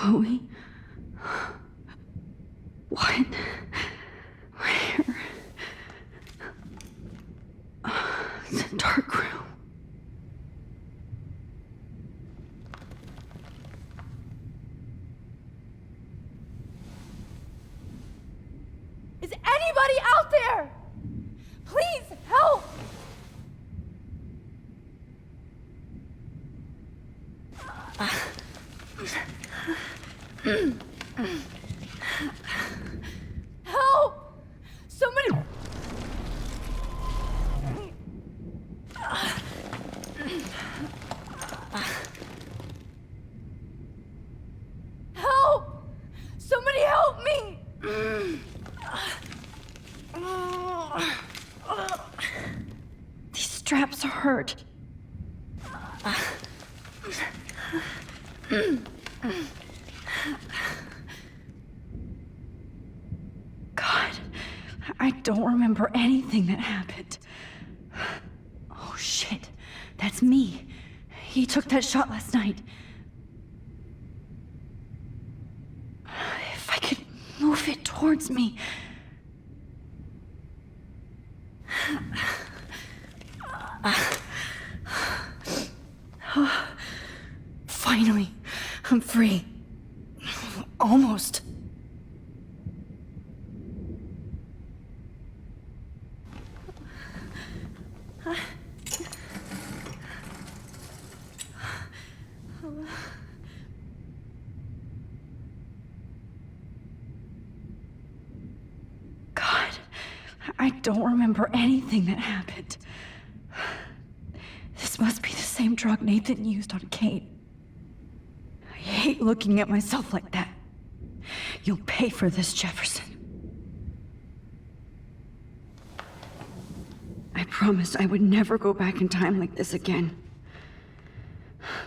Chloe? What? Where? It's a dark room. Is anybody out there? Please help! Help! Somebody... Help! Somebody help me! These straps hurt. God, I don't remember anything that happened. Oh shit, that's me. He took that shot last night. If I could move it towards me. Finally, I'm free. Almost. God, I don't remember anything that happened. This must be the same drug Nathan used on Kate. I hate looking at myself like that. You'll pay for this, Jefferson. I promised I would never go back in time like this again.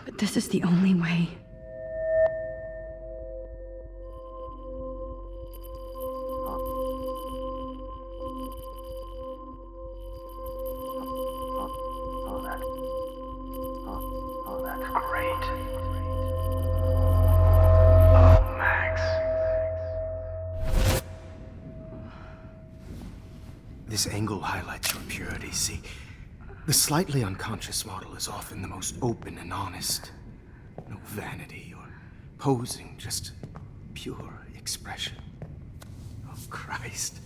But this is the only way. That's great. Oh, Max. This angle highlights your purity, see? The slightly unconscious model is often the most open and honest. No vanity or posing, just pure expression. Oh, Christ.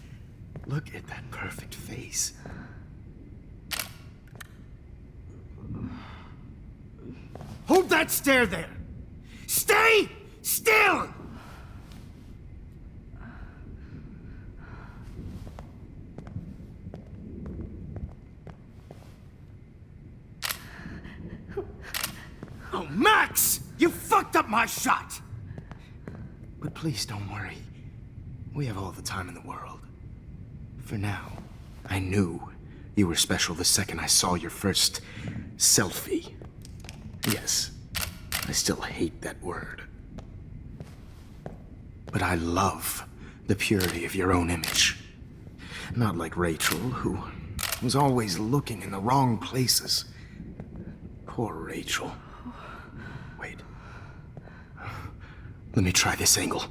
Look at that perfect face. Hold that stare there! Stay still! Oh, Max! You fucked up my shot! But please don't worry. We have all the time in the world. For now, I knew you were special the second I saw your first selfie. Yes, I still hate that word. But I love the purity of your own image. Not like Rachel, who was always looking in the wrong places. Poor Rachel. Wait. Let me try this angle.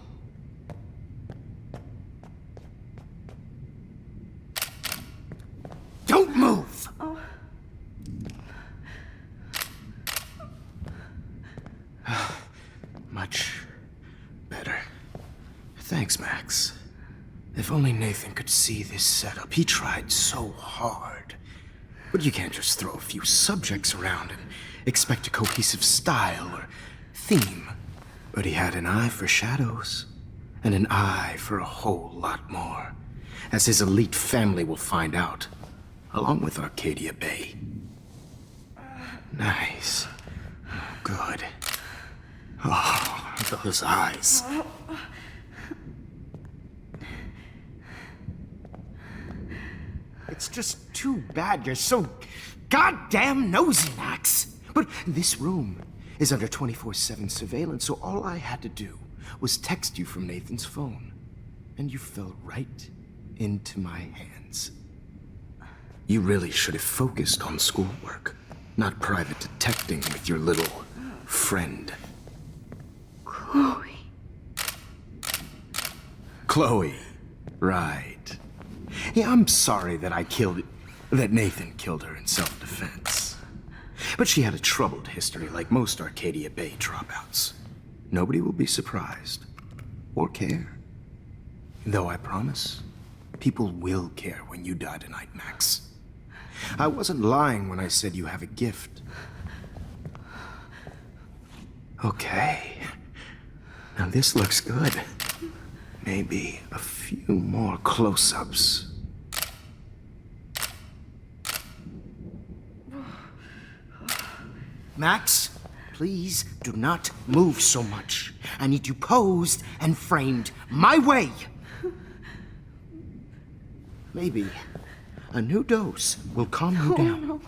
Don't move! Much better. Thanks, Max. If only Nathan could see this setup. He tried so hard. But you can't just throw a few subjects around and expect a cohesive style or theme. But he had an eye for shadows, and an eye for a whole lot more, as his elite family will find out, along with Arcadia Bay. Nice. Good. Oh, those eyes. It's just too bad you're so goddamn nosy, Max. But this room is under 24/7 surveillance, so all I had to do was text you from Nathan's phone. And you fell right into my hands. You really should have focused on schoolwork, not private detecting with your little friend. Chloe. Chloe. Right. Yeah, I'm sorry that Nathan killed her in self-defense. But she had a troubled history like most Arcadia Bay dropouts. Nobody will be surprised. Or care. Though I promise, people will care when you die tonight, Max. I wasn't lying when I said you have a gift. Okay. Now this looks good. Maybe a few more close-ups. Max, please do not move so much. I need you posed and framed my way. Maybe a new dose will calm you down.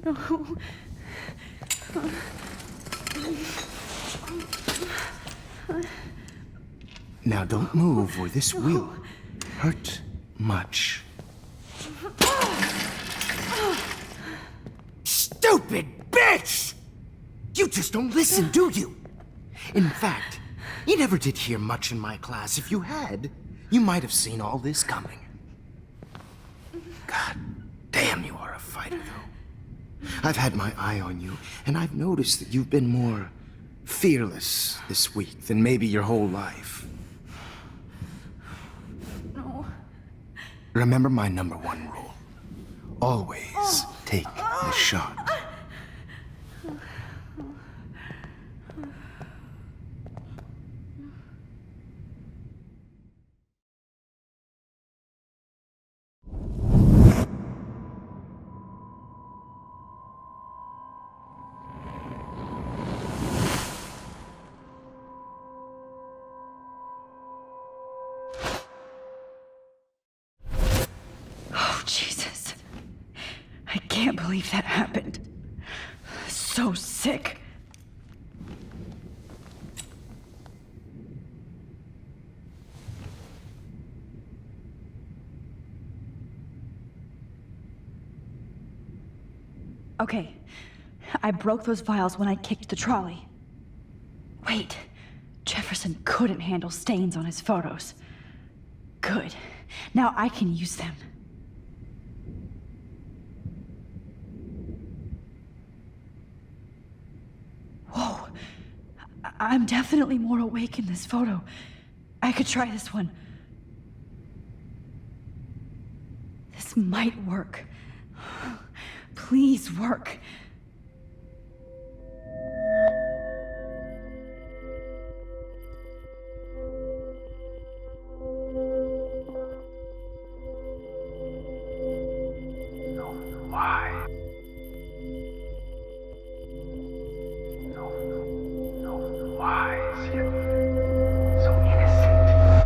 No. Now don't move or this will hurt much. Stupid bitch! You just don't listen, do you? In fact, you never did hear much in my class. If you had, you might have seen all this coming. God damn, you are a fighter, though. I've had my eye on you, and I've noticed that you've been more fearless this week than maybe your whole life. No. Remember my #1 rule. Always take the shot. Oh, Jesus. I can't believe that happened. So sick. Okay, I broke those vials when I kicked the trolley. Wait, Jefferson couldn't handle stains on his photos. Good. Now I can use them. Whoa. I'm definitely more awake in this photo. I could try this one. This might work. Please work. Why? So wise, yet so innocent.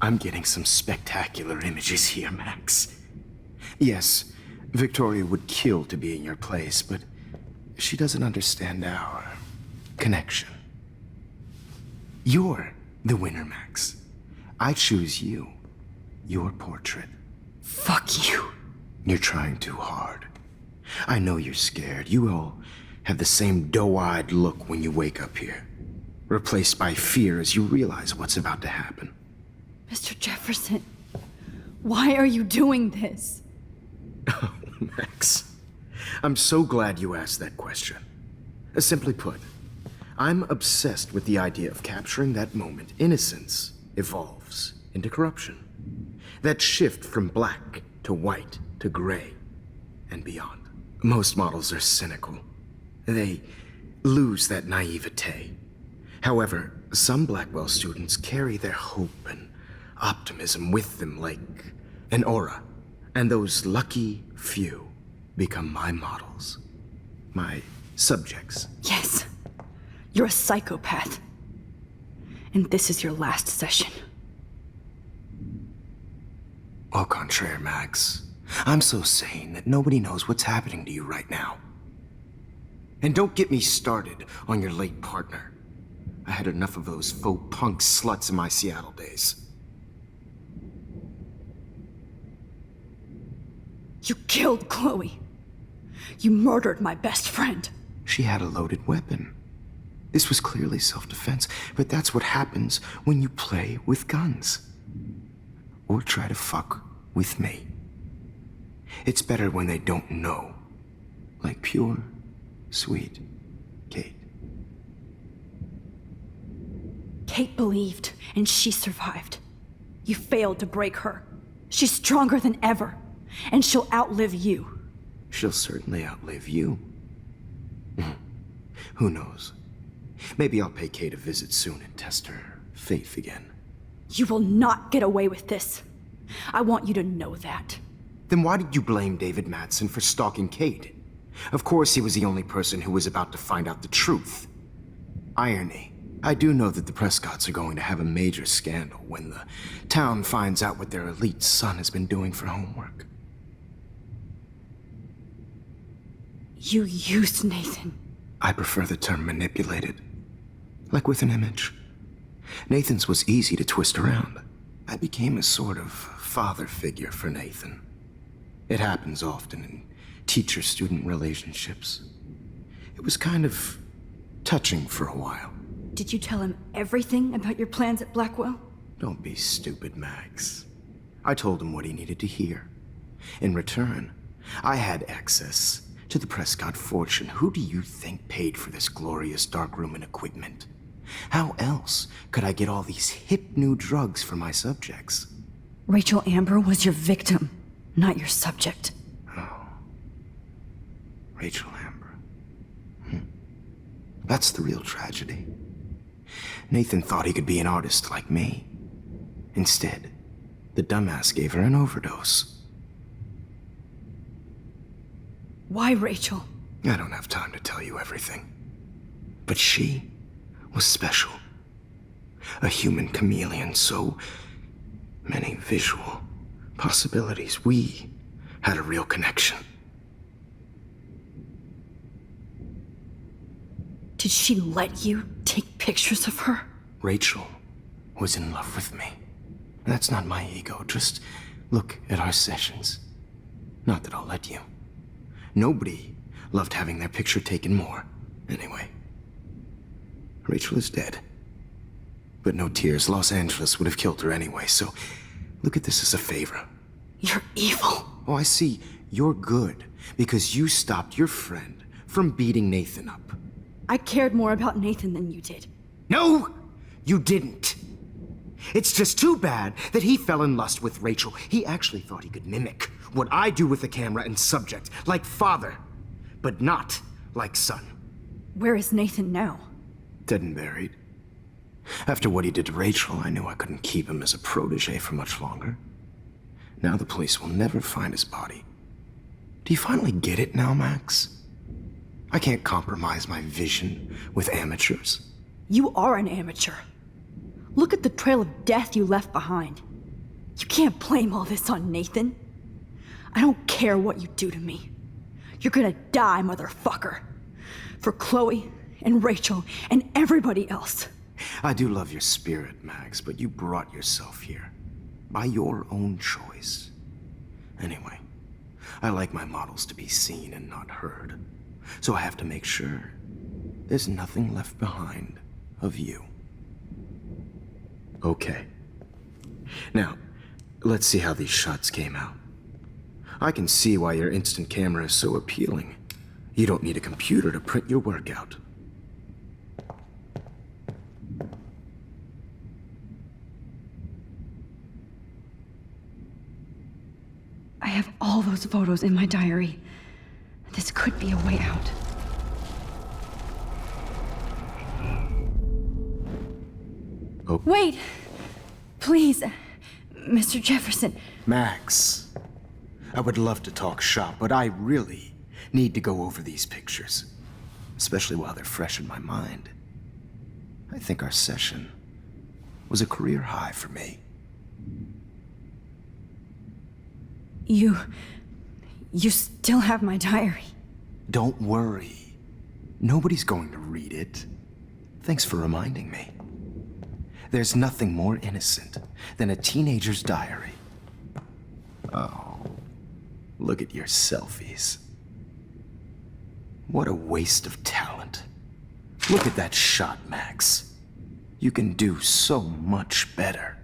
I'm getting some spectacular images here, Max. Yes, Victoria would kill to be in your place, but she doesn't understand our connection. You're the winner, Max. I choose you. Your portrait. Fuck you. You're trying too hard. I know you're scared. You all have the same doe-eyed look when you wake up here, replaced by fear as you realize what's about to happen. Mr. Jefferson, why are you doing this? Oh, Max. I'm so glad you asked that question. Simply put, I'm obsessed with the idea of capturing that moment innocence evolves into corruption. That shift from black to white to gray and beyond. Most models are cynical. They lose that naivete. However, some Blackwell students carry their hope and optimism with them like an aura. And those lucky few become my models. My subjects. Yes, you're a psychopath. And this is your last session. Au contraire, Max. I'm so sane that nobody knows what's happening to you right now. And don't get me started on your late partner. I had enough of those faux punk sluts in my Seattle days. You killed Chloe. You murdered my best friend. She had a loaded weapon. This was clearly self-defense, but that's what happens when you play with guns. Or try to fuck with me. It's better when they don't know. Like pure, sweet Kate. Kate believed, and she survived. You failed to break her. She's stronger than ever, and she'll outlive you. She'll certainly outlive you. Who knows? Maybe I'll pay Kate a visit soon and test her faith again. You will not get away with this. I want you to know that. Then why did you blame David Madsen for stalking Kate? Of course he was the only person who was about to find out the truth. Irony. I do know that the Prescotts are going to have a major scandal when the town finds out what their elite son has been doing for homework. You used Nathan. I prefer the term manipulated. Like with an image. Nathan's was easy to twist around. I became a sort of father figure for Nathan. It happens often in teacher-student relationships. It was kind of touching for a while. Did you tell him everything about your plans at Blackwell? Don't be stupid, Max. I told him what he needed to hear. In return, I had access to the Prescott fortune. Who do you think paid for this glorious darkroom and equipment? How else could I get all these hip new drugs for my subjects? Rachel Amber was your victim, not your subject. Oh. Rachel Amber. That's the real tragedy. Nathan thought he could be an artist like me. Instead, the dumbass gave her an overdose. Why Rachel? I don't have time to tell you everything. But she was special. A human chameleon, so many visual possibilities. We had a real connection. Did she let you take pictures of her? Rachel was in love with me. That's not my ego. Just look at our sessions. Not that I'll let you. Nobody loved having their picture taken more. Anyway, Rachel is dead. But no tears. Los Angeles would have killed her anyway, so look at this as a favor. You're evil. Oh, I see. You're good because you stopped your friend from beating Nathan up. I cared more about Nathan than you did. No, you didn't. It's just too bad that he fell in lust with Rachel. He actually thought he could mimic what I do with the camera and subject, like father, but not like son. Where is Nathan now? Dead and buried. After what he did to Rachel, I knew I couldn't keep him as a protege for much longer. Now the police will never find his body. Do you finally get it now, Max? I can't compromise my vision with amateurs. You are an amateur. Look at the trail of death you left behind. You can't blame all this on Nathan. I don't care what you do to me. You're gonna die, motherfucker. For Chloe and Rachel and everybody else. I do love your spirit, Max, but you brought yourself here. By your own choice. Anyway, I like my models to be seen and not heard. So I have to make sure there's nothing left behind of you. Okay. Now, let's see how these shots came out. I can see why your instant camera is so appealing. You don't need a computer to print your work out. I have all those photos in my diary. This could be a way out. Oh. Wait! Please, Mr. Jefferson. Max, I would love to talk shop, but I really need to go over these pictures. Especially while they're fresh in my mind. I think our session was a career high for me. You still have my diary. Don't worry. Nobody's going to read it. Thanks for reminding me. There's nothing more innocent than a teenager's diary. Oh, look at your selfies. What a waste of talent. Look at that shot, Max. You can do so much better.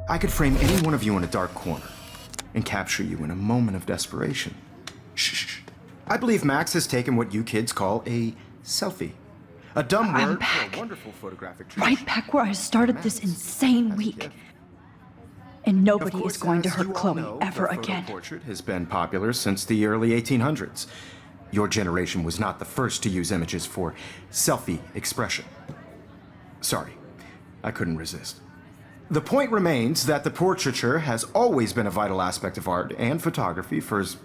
I could frame any one of you in a dark corner and capture you in a moment of desperation. Shh. I believe Max has taken what you kids call a selfie. A dumb I'm word back. for a wonderful photographic tradition. Right back where I started this insane week. And Of nobody course, is going to as hurt you all Chloe know, ever the photo again. portrait has been popular since the early 1800s. Your generation was not the first to use images for selfie expression. Sorry, I couldn't resist. The point remains that the portraiture has always been a vital aspect of art and photography for as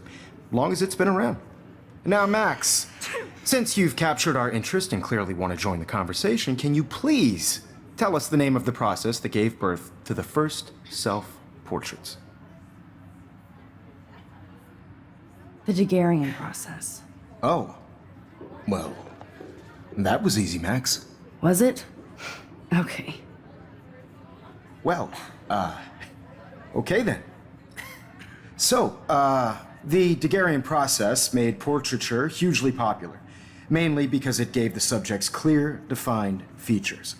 long as it's been around. Now, Max, since you've captured our interest and clearly want to join the conversation, can you please tell us the name of the process that gave birth to the first self-portraits? The Daguerrean process. Oh, well, that was easy, Max. Was it? Okay. Well, okay then. So, the Daguerrean process made portraiture hugely popular, mainly because it gave the subjects clear, defined features.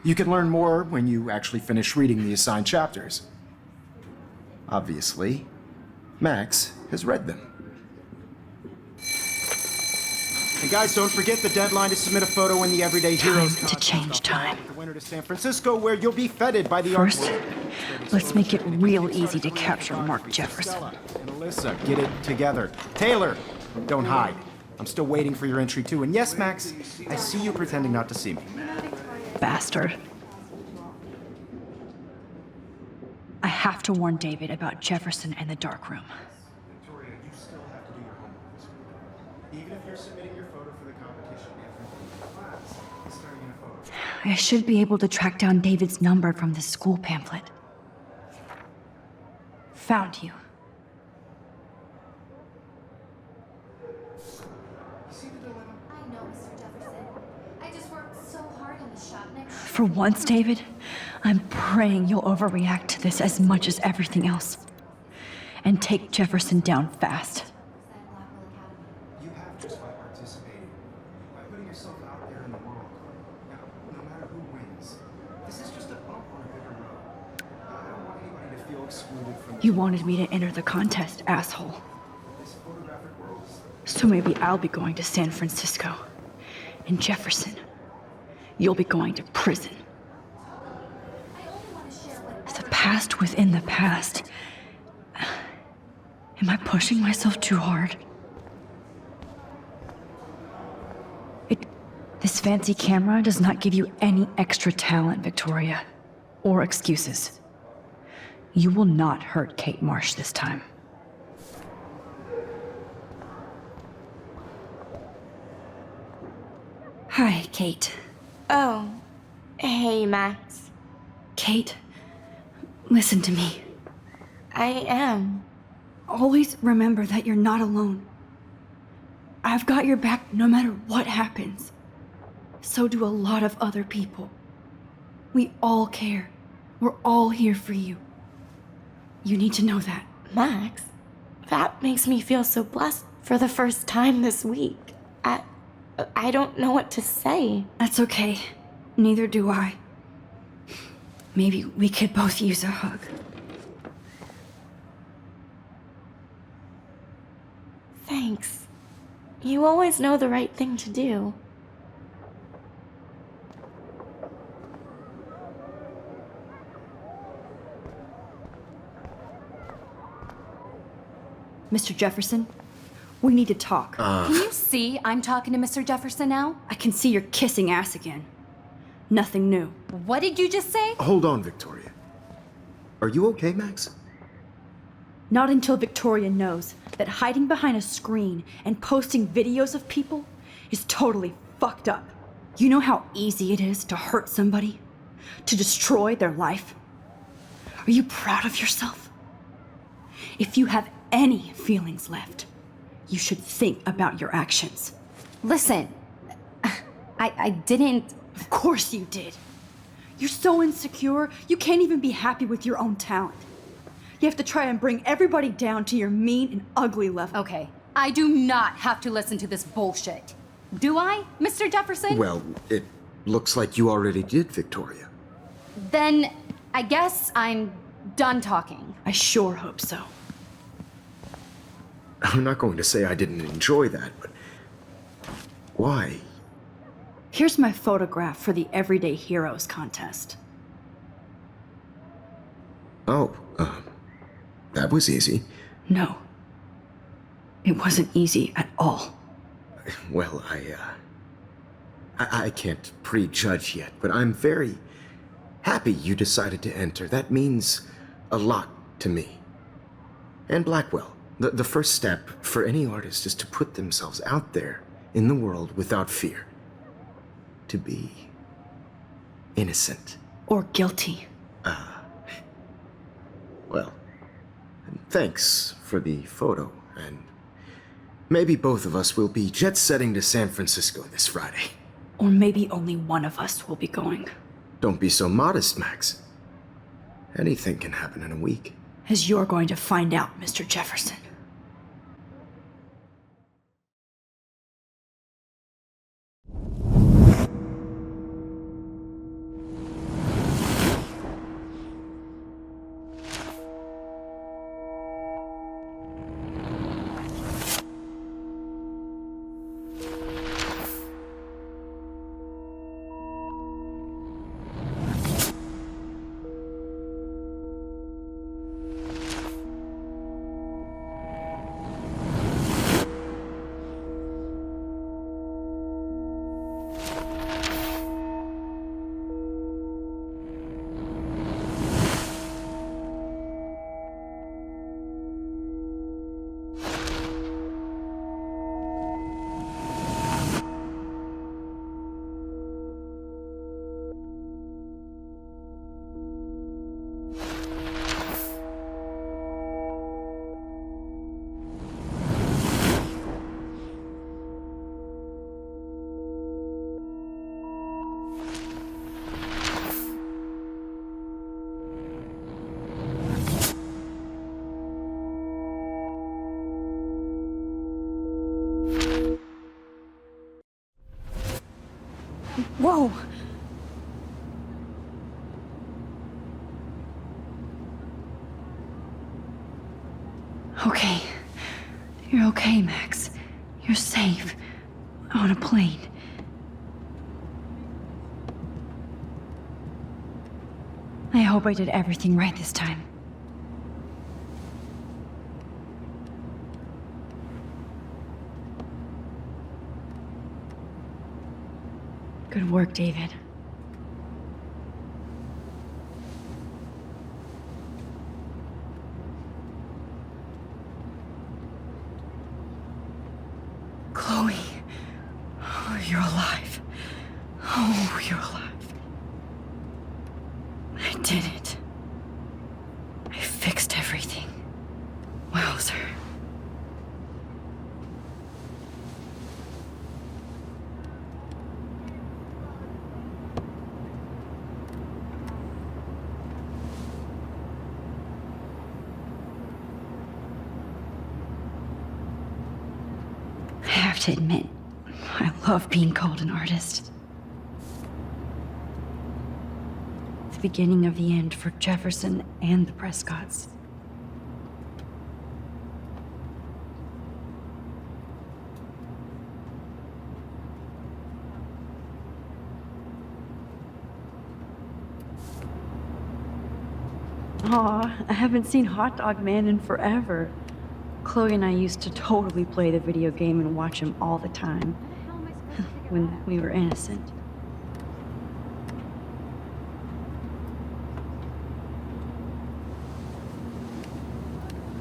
You can learn more when you actually finish reading the assigned chapters. Obviously, Max has read them. And guys, don't forget the deadline to submit a photo in the Everyday Heroes Time to change time. The winter to San Francisco, where you'll be feted by the First, artwork. let's make it real easy to capture Mark Jefferson. And Alyssa, get it together. Taylor, don't hide. I'm still waiting for your entry too. And yes, Max, I see you pretending not to see me. Bastard. I have to warn David about Jefferson and the dark room. Victoria, you still have to do your homework this week. Even if you're submitting your photo for the competition after class, it's starting in a photo. I should be able to track down David's number from the school pamphlet. Found you. I know, Mr. Jefferson. I just worked so hard on the shot next. For once, David, I'm praying you'll overreact to this as much as everything else. And take Jefferson down fast. You have just by participating, by putting yourself out there in the world. Now, no matter who wins, this is just a bump on a bigger road. I don't want anybody to feel excluded from You wanted me to enter the contest, asshole. this photographic world. So maybe I'll be going to San Francisco. And Jefferson, you'll be going to prison. The past within the past. Am I pushing myself too hard? This fancy camera does not give you any extra talent, Victoria. Or excuses. You will not hurt Kate Marsh this time. Hi, Kate. Oh, hey, Max. Kate, listen to me. I am. Always remember that you're not alone. I've got your back no matter what happens. So do a lot of other people. We all care. We're all here for you. You need to know that. Max, that makes me feel so blessed for the first time this week. I don't know what to say. That's okay. Neither do I. Maybe we could both use a hug. Thanks. You always know the right thing to do. Mr. Jefferson, we need to talk. Can you see I'm talking to Mr. Jefferson now? I can see you're kissing ass again. Nothing new. What did you just say? Hold on, Victoria. Are you okay, Max? Not until Victoria knows that hiding behind a screen and posting videos of people is totally fucked up. You know how easy it is to hurt somebody? To destroy their life? Are you proud of yourself? If you have any feelings left, you should think about your actions. Listen, I didn't. Of course you did. You're so insecure, you can't even be happy with your own talent. You have to try and bring everybody down to your mean and ugly level. Okay, I do not have to listen to this bullshit. Do I, Mr. Jefferson? Well, it looks like you already did, Victoria. Then I guess I'm done talking. I sure hope so. I'm not going to say I didn't enjoy that, but why? Here's my photograph for the Everyday Heroes contest. Oh, that was easy. No. It wasn't easy at all. Well, I can't prejudge yet, but I'm very happy you decided to enter. That means a lot to me. And Blackwell. The first step for any artist is to put themselves out there in the world without fear. To be innocent. Or guilty. Well, thanks for the photo, and maybe both of us will be jet-setting to San Francisco this Friday. Or maybe only one of us will be going. Don't be so modest, Max. Anything can happen in a week. As you're going to find out, Mr. Jefferson. Whoa! Okay. You're okay, Max. You're safe. On a plane. I hope I did everything right this time. Good work, David. Chloe. Oh, you're alive. Oh, you're alive. I did it. I fixed everything. Wowzer. I have to admit, I love being called an artist. The beginning of the end for Jefferson and the Prescotts. Aw, I haven't seen Hot Dog Man in forever. Chloe and I used to totally play the video game and watch him all the time. When we were innocent.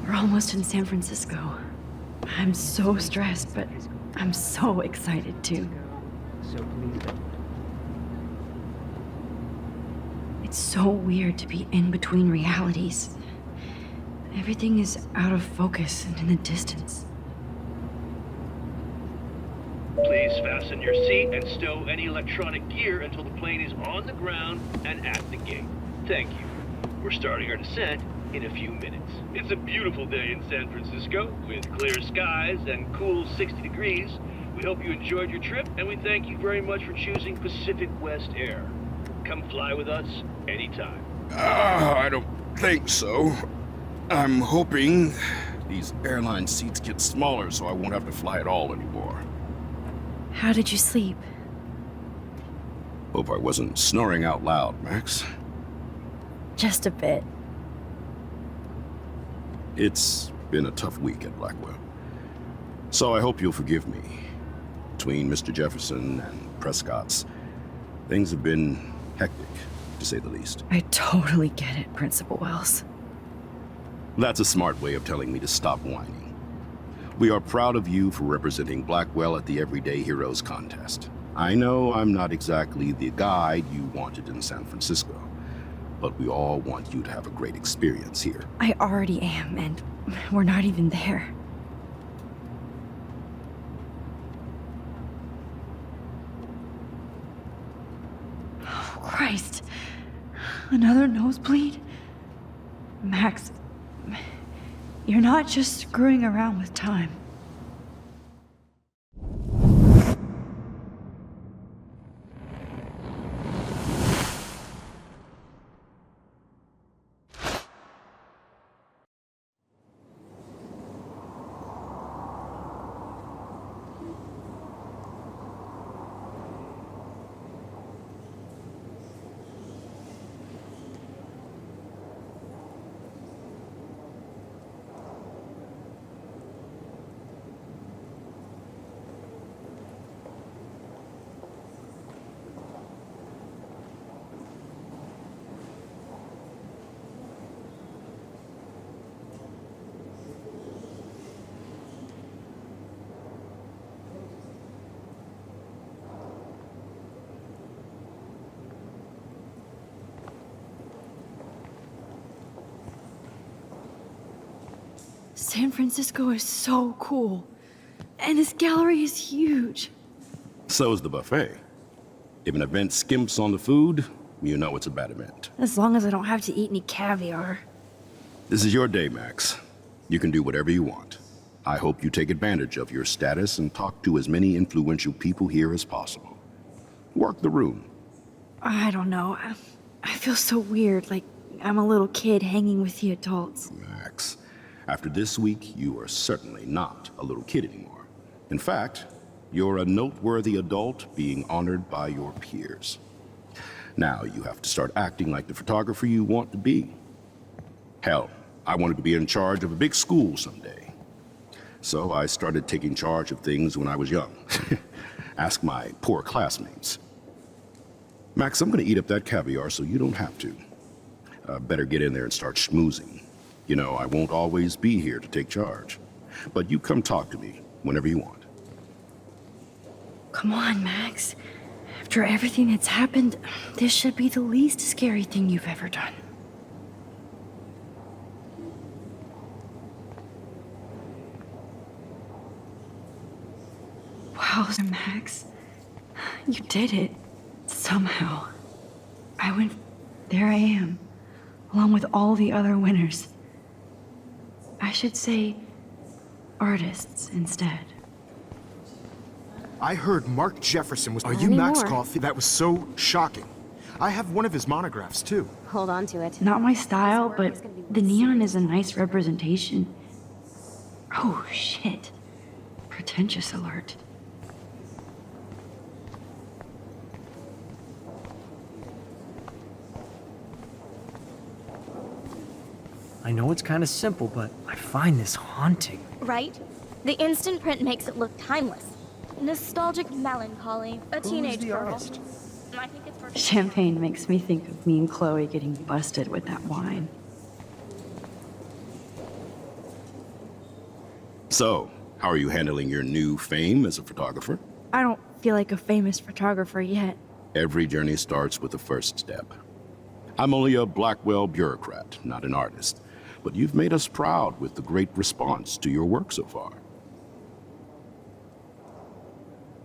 We're almost in San Francisco. I'm so stressed, but I'm so excited too. So please don't. It's so weird to be in between realities. Everything is out of focus and in the distance. Please fasten your seat and stow any electronic gear until the plane is on the ground and at the gate. Thank you. We're starting our descent in a few minutes. It's a beautiful day in San Francisco with clear skies and cool 60 degrees. We hope you enjoyed your trip, and we thank you very much for choosing Pacific West Air. Come fly with us anytime. I don't think so. I'm hoping these airline seats get smaller so I won't have to fly at all anymore. How did you sleep? Hope I wasn't snoring out loud, Max. Just a bit. It's been a tough week at Blackwell. So I hope you'll forgive me. Between Mr. Jefferson and Prescott's, things have been hectic, to say the least. I totally get it, Principal Wells. That's a smart way of telling me to stop whining. We are proud of you for representing Blackwell at the Everyday Heroes contest. I know I'm not exactly the guide you wanted in San Francisco, but we all want you to have a great experience here. I already am, and we're not even there. Oh, Christ. Another nosebleed? Max, you're not just screwing around with time. San Francisco is so cool. And this gallery is huge. So is the buffet. If an event skimps on the food, you know it's a bad event. As long as I don't have to eat any caviar. This is your day, Max. You can do whatever you want. I hope you take advantage of your status and talk to as many influential people here as possible. Work the room. I don't know. I feel so weird, like I'm a little kid hanging with the adults. Max, after this week, you are certainly not a little kid anymore. In fact, you're a noteworthy adult being honored by your peers. Now you have to start acting like the photographer you want to be. Hell, I wanted to be in charge of a big school someday. So I started taking charge of things when I was young. Ask my poor classmates. Max, I'm gonna eat up that caviar so you don't have to. Better get in there and start schmoozing. You know, I won't always be here to take charge. But you come talk to me whenever you want. Come on, Max. After everything that's happened, this should be the least scary thing you've ever done. Wow, Max. You did it. Somehow. There I am, along with all the other winners. I should say artists instead. I heard Mark Jefferson was... Are you Max Coffey? That was so shocking. I have one of his monographs, too. Hold on to it. Not my style, but the neon is a nice representation. Oh, shit. Pretentious alert. I know it's kind of simple, but I find this haunting. Right? The instant print makes it look timeless. Nostalgic melancholy. A teenage girl. Artist? I think it's for Champagne makes me think of me and Chloe getting busted with that wine. So, how are you handling your new fame as a photographer? I don't feel like a famous photographer yet. Every journey starts with the first step. I'm only a Blackwell bureaucrat, not an artist. But you've made us proud with the great response to your work so far.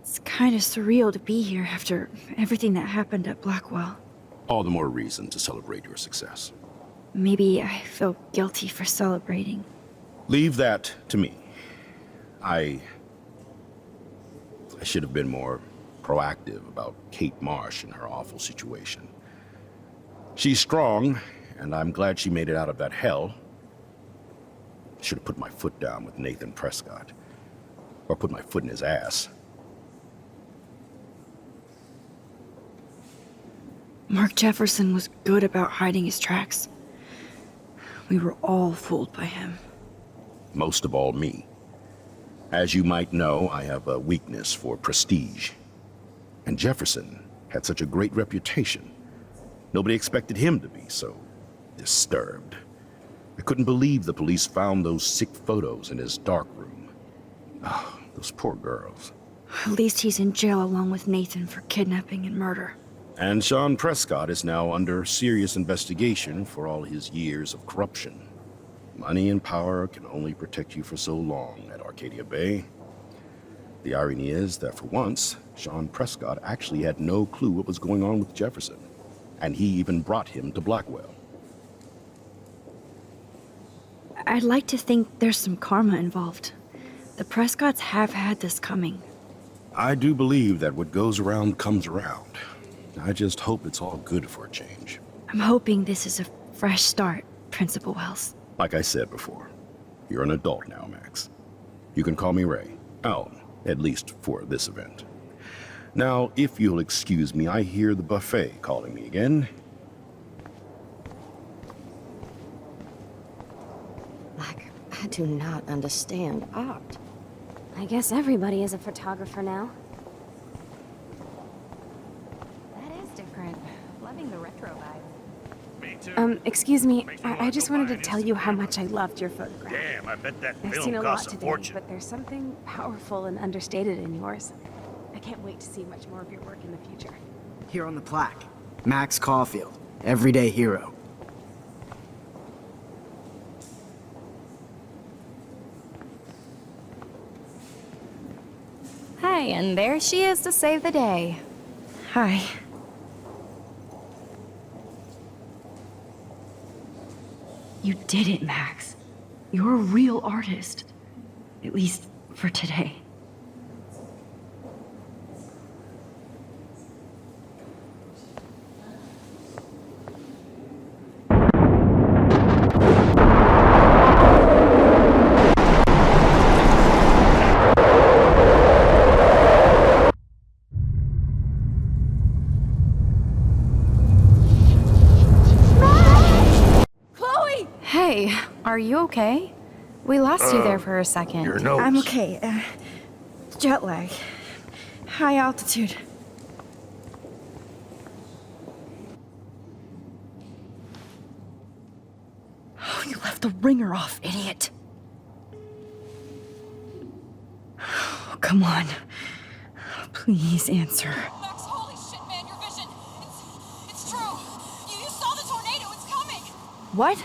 It's kind of surreal to be here after everything that happened at Blackwell. All the more reason to celebrate your success. Maybe I feel guilty for celebrating. Leave that to me. I should have been more proactive about Kate Marsh and her awful situation. She's strong, and I'm glad she made it out of that hell. Should have put my foot down with Nathan Prescott. Or put my foot in his ass. Mark Jefferson was good about hiding his tracks. We were all fooled by him. Most of all, me. As you might know, I have a weakness for prestige. And Jefferson had such a great reputation. Nobody expected him to be so disturbed. I couldn't believe the police found those sick photos in his dark room. Oh, those poor girls. At least he's in jail along with Nathan for kidnapping and murder. And Sean Prescott is now under serious investigation for all his years of corruption. Money and power can only protect you for so long at Arcadia Bay. The irony is that for once, Sean Prescott actually had no clue what was going on with Jefferson. And he even brought him to Blackwell. I'd like to think there's some karma involved. The Prescotts have had this coming. I do believe that what goes around comes around. I just hope it's all good for a change. I'm hoping this is a fresh start, Principal Wells. Like I said before, you're an adult now, Max. You can call me Ray. Alan, at least for this event. Now, if you'll excuse me, I hear the buffet calling me again. I do not understand art. I guess everybody is a photographer now. That is different. Loving the retro vibe. Me too. Excuse me. I just wanted to tell you how much I loved your photograph. Damn, I bet that I've film seen a lot costs a today, fortune. but there's something powerful and understated in yours. I can't wait to see much more of your work in the future. Here on the plaque, Max Caulfield, everyday hero. Hi, and there she is to save the day. Hi. You did it, Max. You're a real artist. At least for today. Hey, are you okay? We lost you there for a second. Your nose. I'm okay. Jet lag. High altitude. Oh, you left the ringer off, idiot. Oh, come on. Please answer. Max, holy shit, man, your vision. It's true. You saw the tornado. It's coming. What?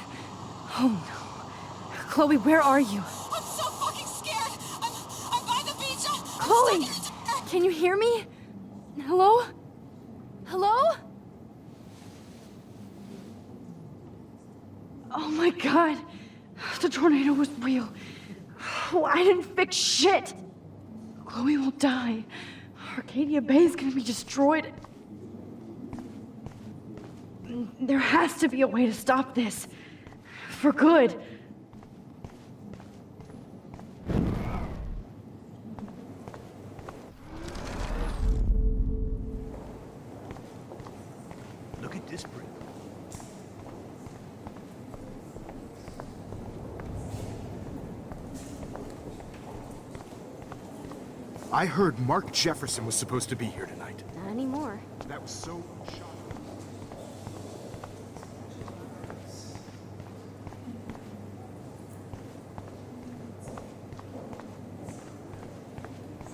Oh no. Chloe, where are you? I'm so fucking scared. I'm by the beach. Chloe! Can you hear me? Hello? Hello? Oh my god. The tornado was real. Oh, I didn't fix shit. Chloe will die. Arcadia Bay is gonna be destroyed. There has to be a way to stop this. For good. Look at this print. I heard Mark Jefferson was supposed to be here tonight. Not anymore. That was so shocking.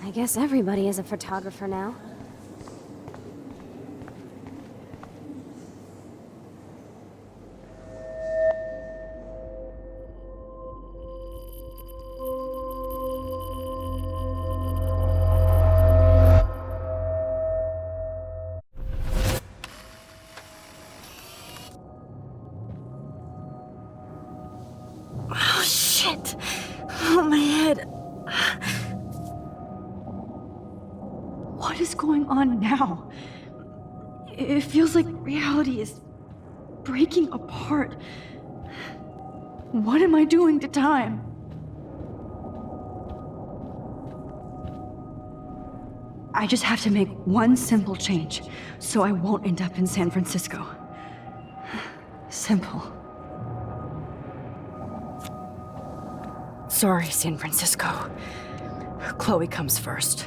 I guess everybody is a photographer now. Oh, my head. What is going on now? It feels like reality is breaking apart. What am I doing to time? I just have to make one simple change, so I won't end up in San Francisco. Simple. Sorry, San Francisco. Chloe comes first.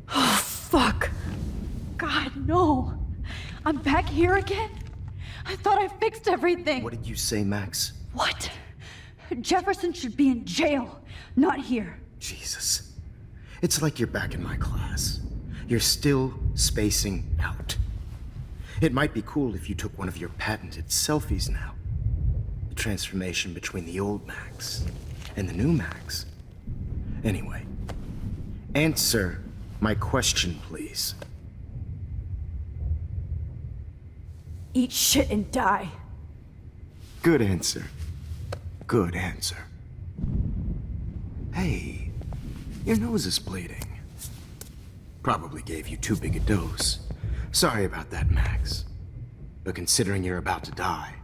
Oh, fuck. God, no. I'm back here again? I thought I fixed everything. What did you say, Max? What? Jefferson should be in jail, not here. Jesus. It's like you're back in my class. You're still spacing out. It might be cool if you took one of your patented selfies now. The transformation between the old Max and the new Max. Anyway, answer my question, please. Eat shit and die. Good answer. Good answer. Hey, your nose is bleeding. Probably gave you too big a dose. Sorry about that, Max. But considering you're about to die,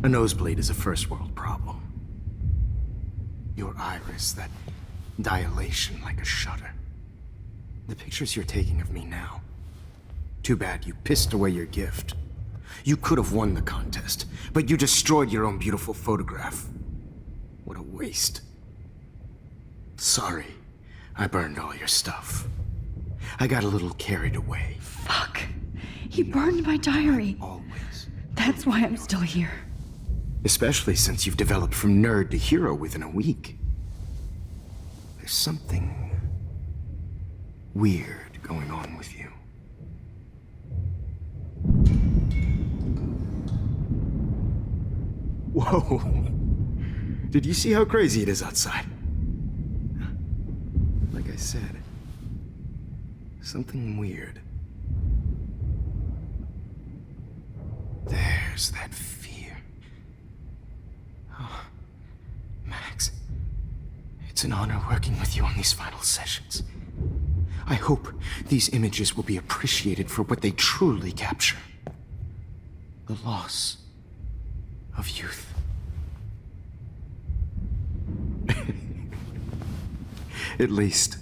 a nosebleed is a first world problem. Your iris, that dilation like a shutter. The pictures you're taking of me now. Too bad you pissed away your gift. You could have won the contest, but you destroyed your own beautiful photograph. What a waste. Sorry, I burned all your stuff. I got a little carried away. Fuck. He burned my diary. Always. That's why I'm still here. Especially since you've developed from nerd to hero within a week. There's something weird going on with you. Whoa! Did you see how crazy it is outside? Like I said, something weird. There's that fear. Oh, Max, it's an honor working with you on these final sessions. I hope these images will be appreciated for what they truly capture. The loss of youth. At least,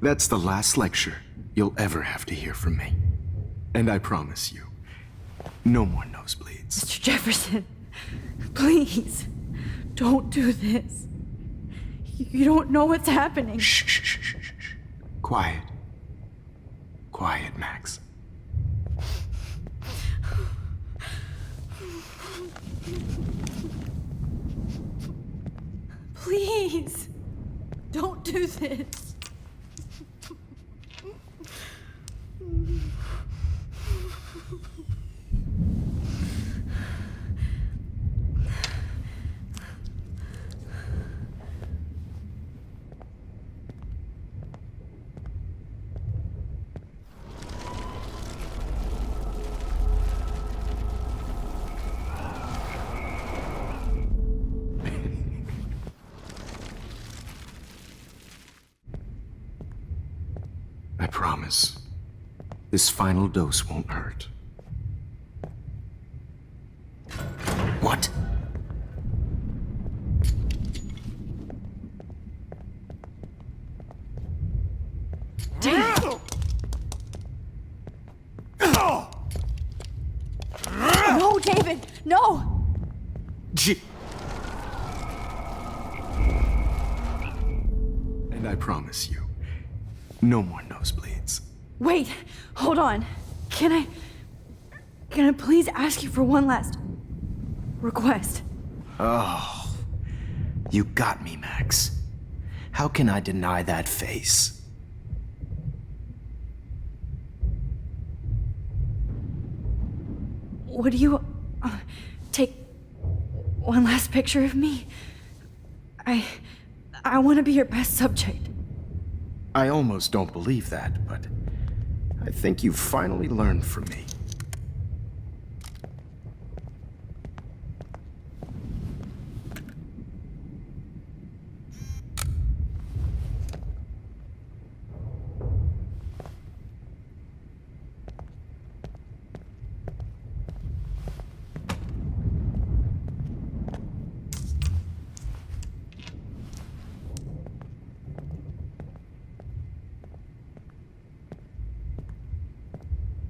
that's the last lecture you'll ever have to hear from me. And I promise you, no more nosebleeds. Mr. Jefferson, please, don't do this. You don't know what's happening. Shh, shh, shh, shh, shh. Quiet. Quiet, Max. Please, don't do this. I promise, this final dose won't hurt. What? No, David, no! And I promise you, no more nosebleeds. Wait, hold on. Can I please ask you for one last request? Oh, you got me, Max. How can I deny that face? Would you take one last picture of me? I want to be your best subject. I almost don't believe that, but I think you've finally learned from me.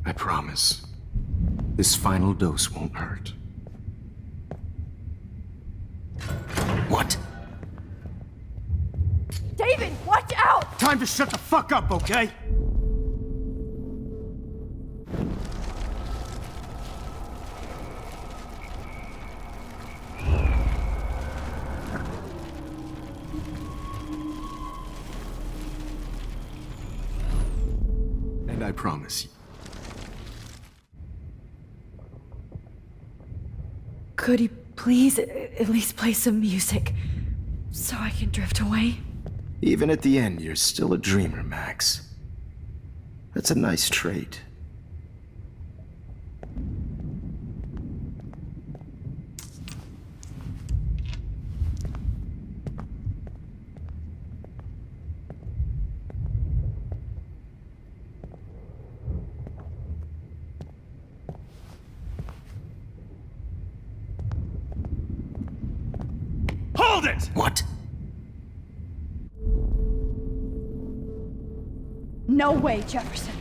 I promise, this final dose won't hurt. What? David, watch out! Time to shut the fuck up, okay? And I promise you. Could you please at least play some music so I can drift away? Even at the end, you're still a dreamer, Max. That's a nice trait. Hold it! What? No way, Jefferson.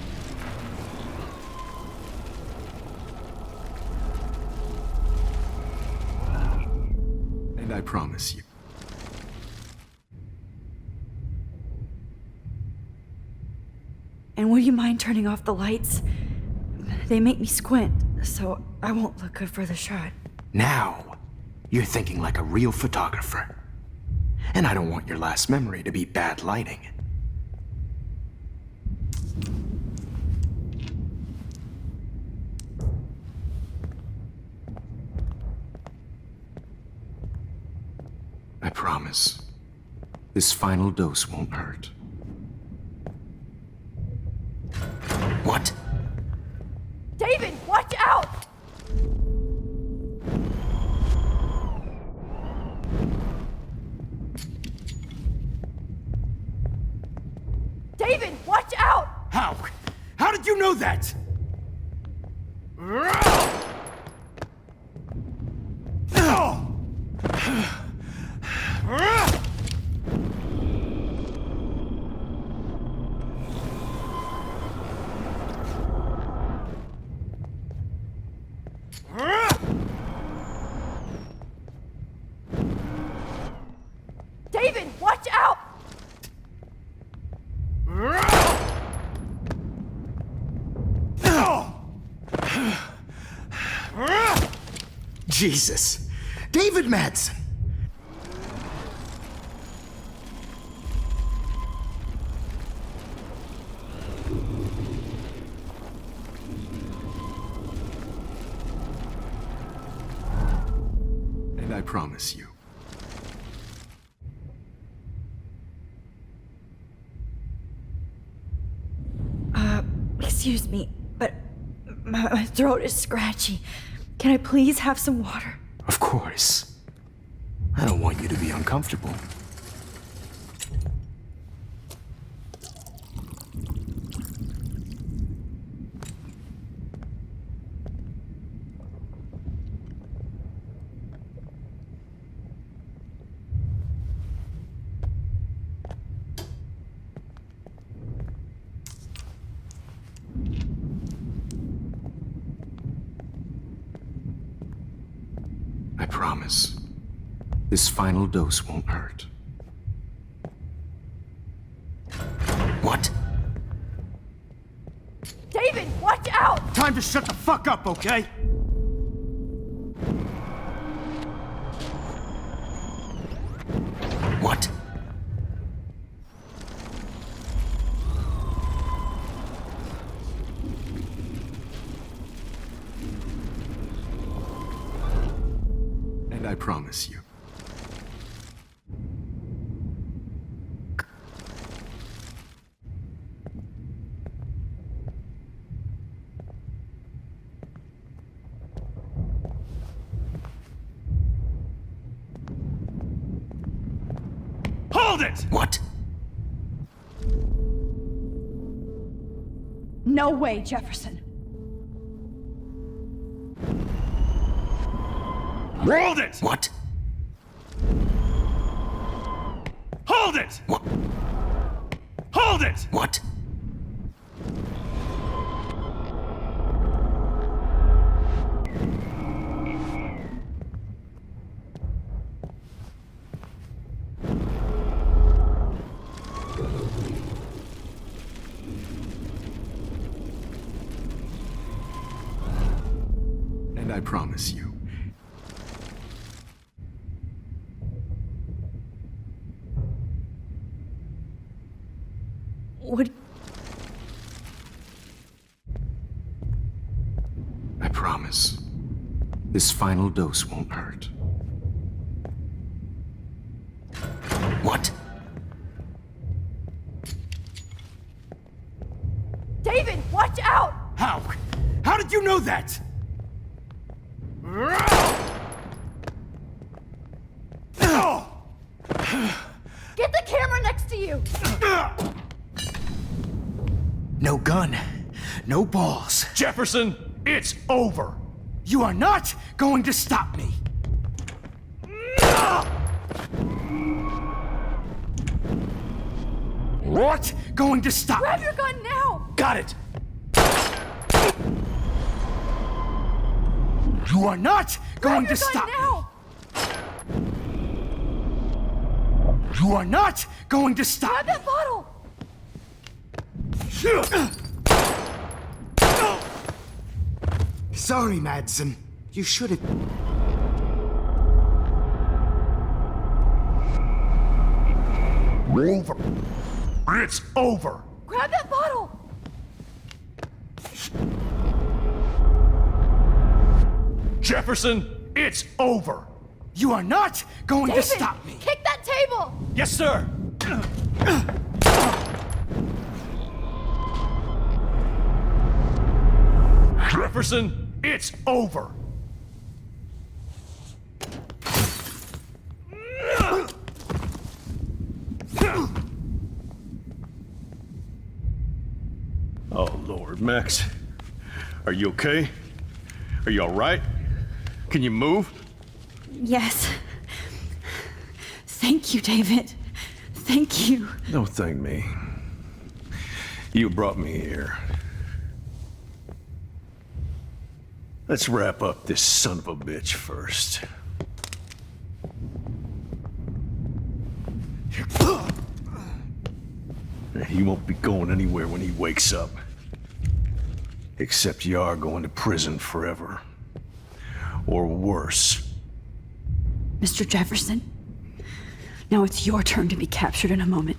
And I promise you. And would you mind turning off the lights? They make me squint, so I won't look good for the shot. Now, you're thinking like a real photographer. And I don't want your last memory to be bad lighting. I promise, this final dose won't hurt. What? David, watch out! David, watch out! How? How did you know that? David, watch out! Jesus! David Madsen! And I promise you. Excuse me, but my throat is scratchy. Can I please have some water? Of course. I don't want you to be uncomfortable. I promise, this final dose won't hurt. What? David, watch out! Time to shut the fuck up, okay? What? And I promise you. Hold it! What? No way, Jefferson. Hold it! What? Hold it! What? Hold it! What? And I promise you. What? I promise. This final dose won't hurt. What? David, watch out! How? How did you know that? Get the camera next to you! No gun. No balls. Jefferson, it's over. You are not going to stop me. What? Going to stop Grab me? your gun now! Got it. You are not going to stop me. Now! You are not going to stop Grab that bottle! Sorry, Madsen. You should have... Over. It's over. Grab that bottle! Jefferson, it's over. You are not going David, to stop me. Kick that table! Yes, sir. Jefferson, it's over. Oh, Lord, Max. Are you okay? Are you all right? Can you move? Yes. Thank you, David. Thank you. Don't thank me. You brought me here. Let's wrap up this son of a bitch first. He won't be going anywhere when he wakes up. Except you are going to prison forever. Or worse. Mr. Jefferson, now it's your turn to be captured in a moment.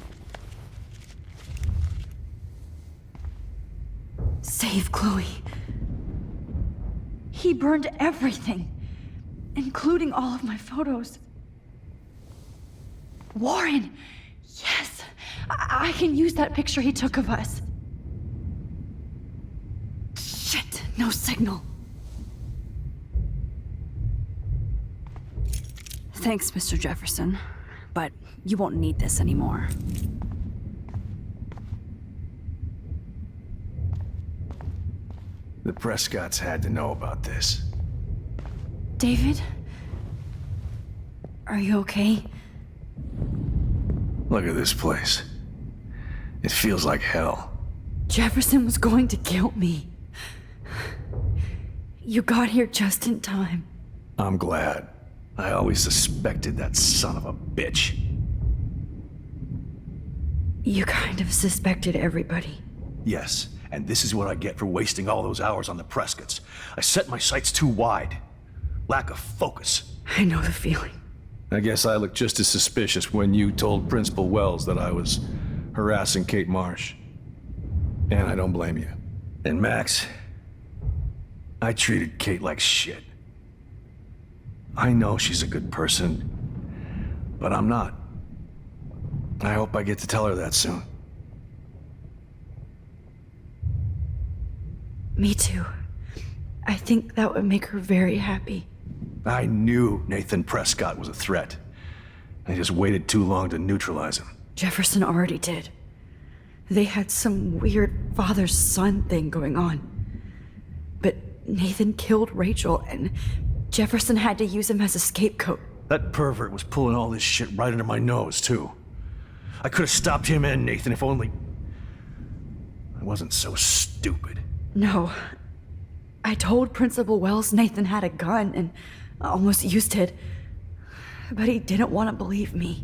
Save Chloe. He burned everything, including all of my photos. Warren! Yes! I can use that picture he took of us. Shit! No signal. Thanks, Mr. Jefferson, but you won't need this anymore. The Prescotts had to know about this. David? Are you okay? Look at this place. It feels like hell. Jefferson was going to kill me. You got here just in time. I'm glad. I always suspected that son of a bitch. You kind of suspected everybody. Yes, and this is what I get for wasting all those hours on the Prescotts. I set my sights too wide. Lack of focus. I know the feeling. I guess I looked just as suspicious when you told Principal Wells that I was harassing Kate Marsh. And I don't blame you. And Max, I treated Kate like shit. I know she's a good person, but I'm not. I hope I get to tell her that soon. Me too. I think that would make her very happy. I knew Nathan Prescott was a threat. I just waited too long to neutralize him. Jefferson already did. They had some weird father-son thing going on. But Nathan killed Rachel, and Jefferson had to use him as a scapegoat. That pervert was pulling all this shit right under my nose, too. I could have stopped him and Nathan if only I wasn't so stupid. No. I told Principal Wells Nathan had a gun and almost used it. But he didn't want to believe me.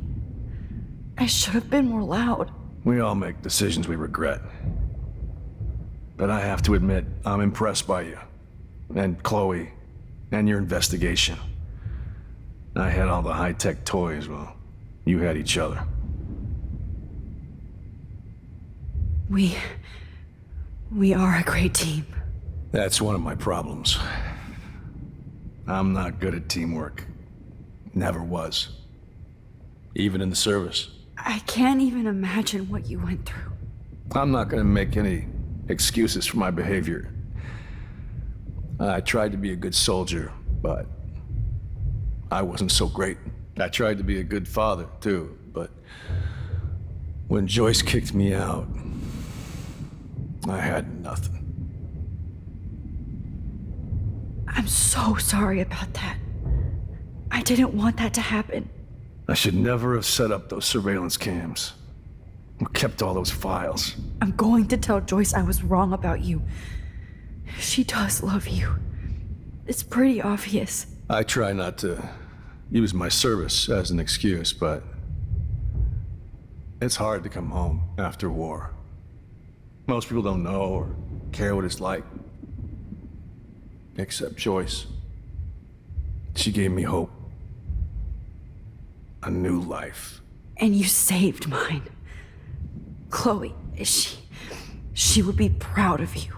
I should have been more loud. We all make decisions we regret. But I have to admit, I'm impressed by you. And Chloe. And your investigation. I had all the high-tech toys, well, you had each other. We are a great team. That's one of my problems. I'm not good at teamwork. Never was. Even in the service. I can't even imagine what you went through. I'm not gonna make any excuses for my behavior. I tried to be a good soldier, but I wasn't so great. I tried to be a good father, too, but when Joyce kicked me out, I had nothing. I'm so sorry about that. I didn't want that to happen. I should never have set up those surveillance cams. Or kept all those files. I'm going to tell Joyce I was wrong about you. She does love you. It's pretty obvious. I try not to use my service as an excuse, but it's hard to come home after war. Most people don't know or care what it's like. Except Joyce. She gave me hope. A new life. And you saved mine. Chloe, she would be proud of you.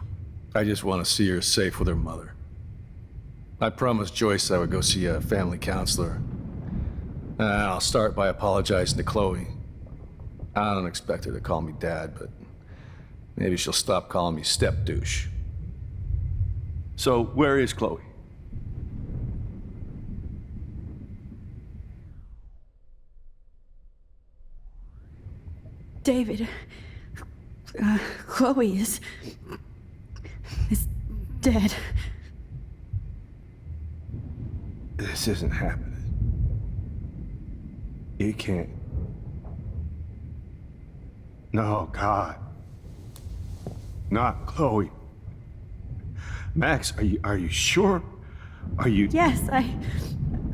I just want to see her safe with her mother. I promised Joyce I would go see a family counselor. And I'll start by apologizing to Chloe. I don't expect her to call me Dad, but maybe she'll stop calling me step douche. So, where is Chloe? David, Chloe is dead. This isn't happening. It can't. No, God. Not Chloe. Max, are you sure? Are you... Yes,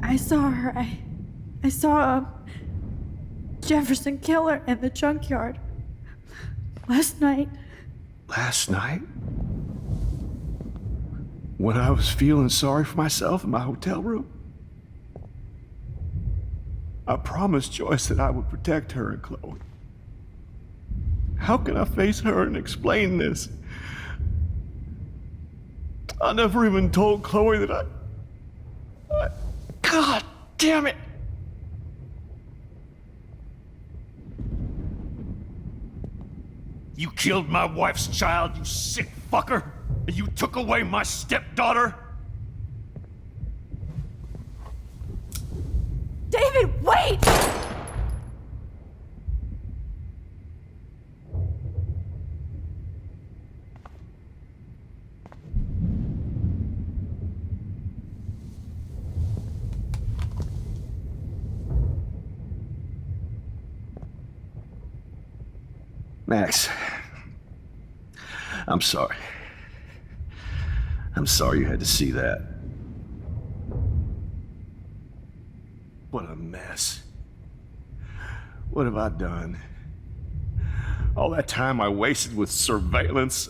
I saw her. I saw Jefferson kill her in the junkyard. Last night. Last night? When I was feeling sorry for myself in my hotel room? I promised Joyce that I would protect her and Chloe. How can I face her and explain this? I never even told Chloe that I... God damn it! You killed my wife's child, you sick fucker! And you took away my stepdaughter? David, wait! Max, I'm sorry. I'm sorry you had to see that. What a mess. What have I done? All that time I wasted with surveillance.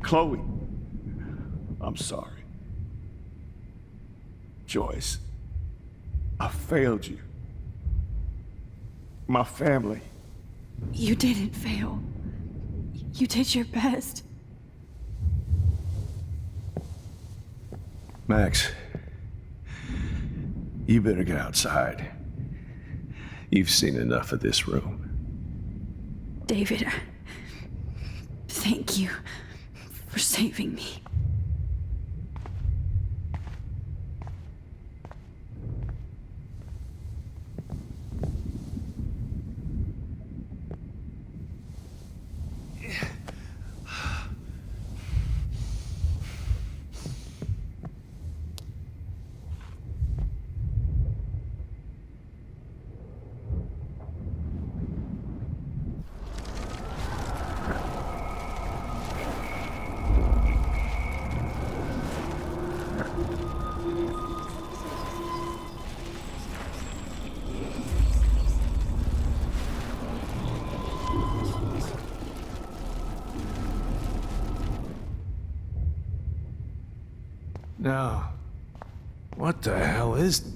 Chloe, I'm sorry. Joyce, I failed you. My family. You didn't fail. You did your best. Max, you better get outside. You've seen enough of this room. David, thank you for saving me. Now, what the hell is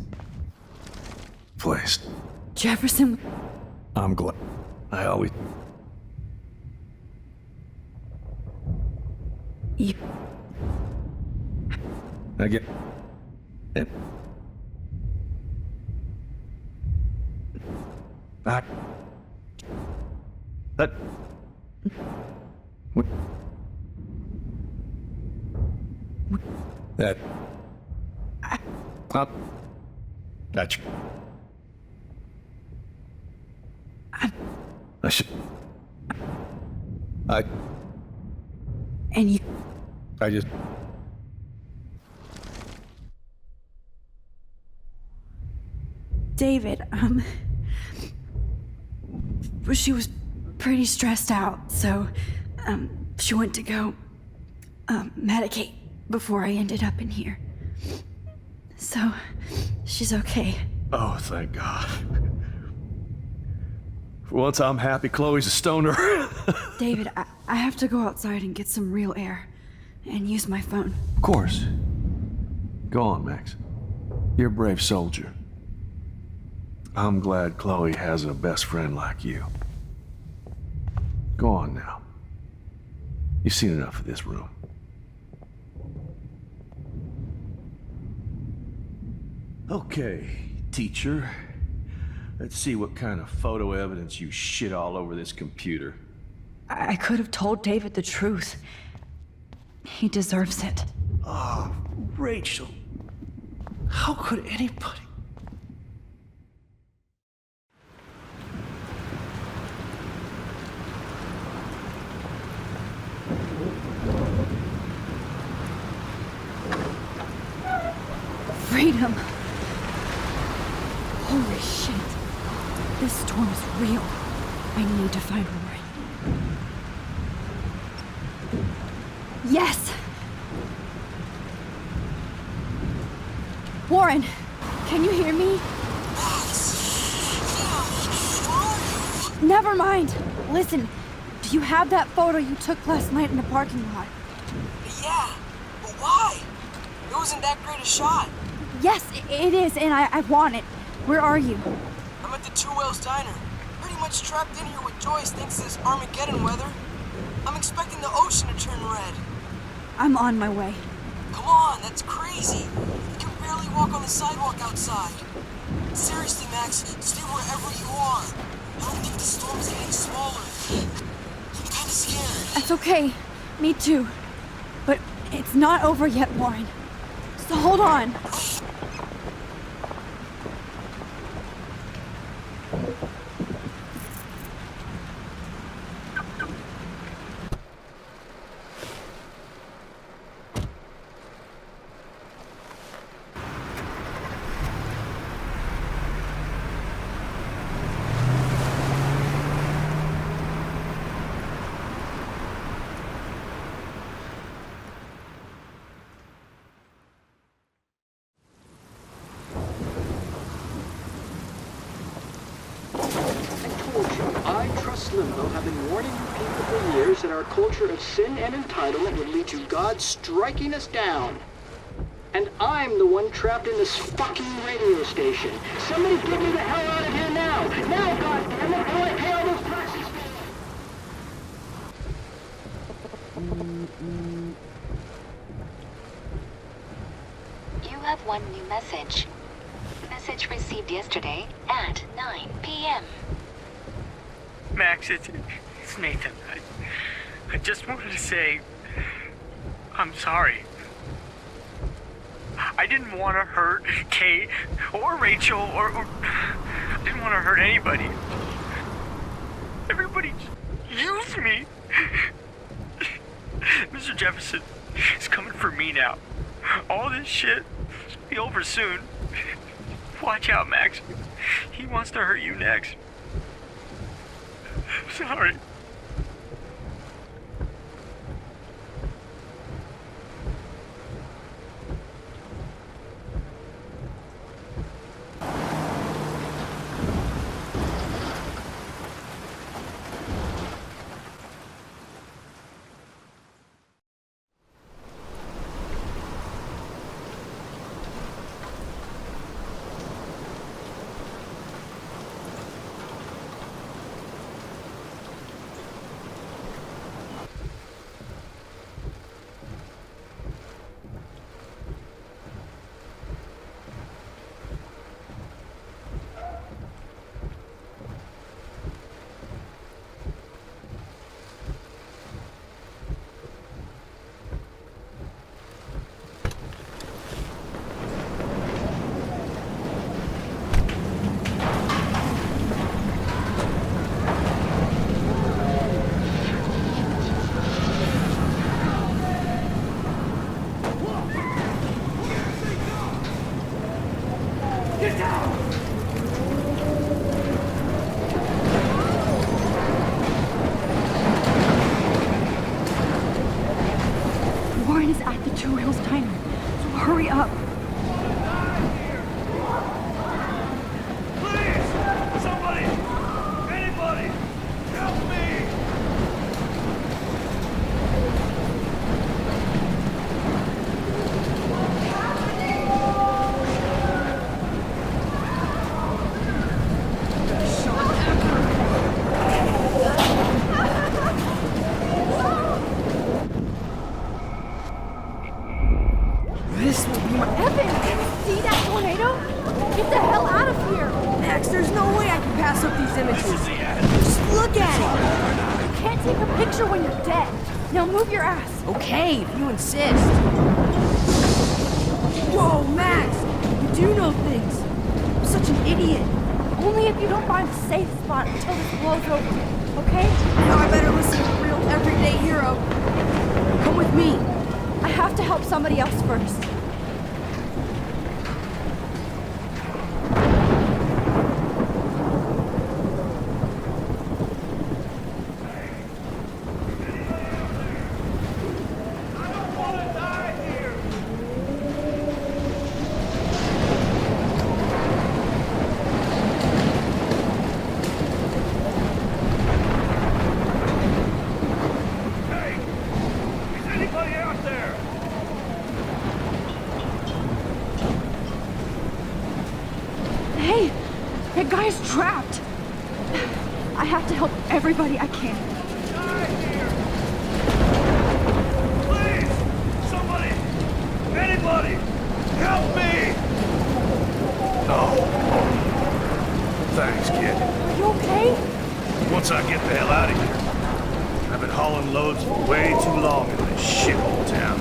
place? Jefferson. I'm glad. I always. You. I get it. That. What? That. That's. I should. And you. I just. David, she was pretty stressed out, so, she went to go, medicate before I ended up in here. So, she's okay. Oh, thank God. For once, I'm happy Chloe's a stoner. David, I have to go outside and get some real air and use my phone. Of course. Go on, Max. You're a brave soldier. I'm glad Chloe has a best friend like you. Go on now. You've seen enough of this room. Okay, teacher. Let's see what kind of photo evidence you shit all over this computer. I could have told David the truth. He deserves it. Oh, Rachel. How could anybody... Freedom. Holy shit. This storm is real. I need to find Warren. Yes! Warren, can you hear me? Never mind. Listen, do you have that photo you took last night in the parking lot? Yeah, but why? It wasn't that great a shot. Yes, it is, and I want it. Where are you? I'm at the Two Whales Diner. Pretty much trapped in here with Joyce thanks to this Armageddon weather. I'm expecting the ocean to turn red. I'm on my way. Come on, that's crazy. You can barely walk on the sidewalk outside. Seriously, Max, stay wherever you are. I don't think the storm's getting smaller. I'm kinda scared. That's okay. Me too. But it's not over yet, Warren. So hold on. I trust Limbo have been warning you people for years that our culture of sin and entitlement would lead to God striking us down. And I'm the one trapped in this fucking radio station. Somebody get me the hell out of here now! Now, goddammit, I want to pay all those taxes! You have one new message. Message received yesterday at 9 p.m. Max, it's Nathan. I just wanted to say, I'm sorry. I didn't want to hurt Kate or Rachel or I didn't want to hurt anybody. Everybody used me. Mr. Jefferson is coming for me now. All this shit will be over soon. Watch out, Max. He wants to hurt you next. Sorry. Everybody I can. Please! Somebody! Anybody! Help me! No. Thanks, kid. Are you okay? Once I get the hell out of here. I've been hauling loads for way too long in this shithole town.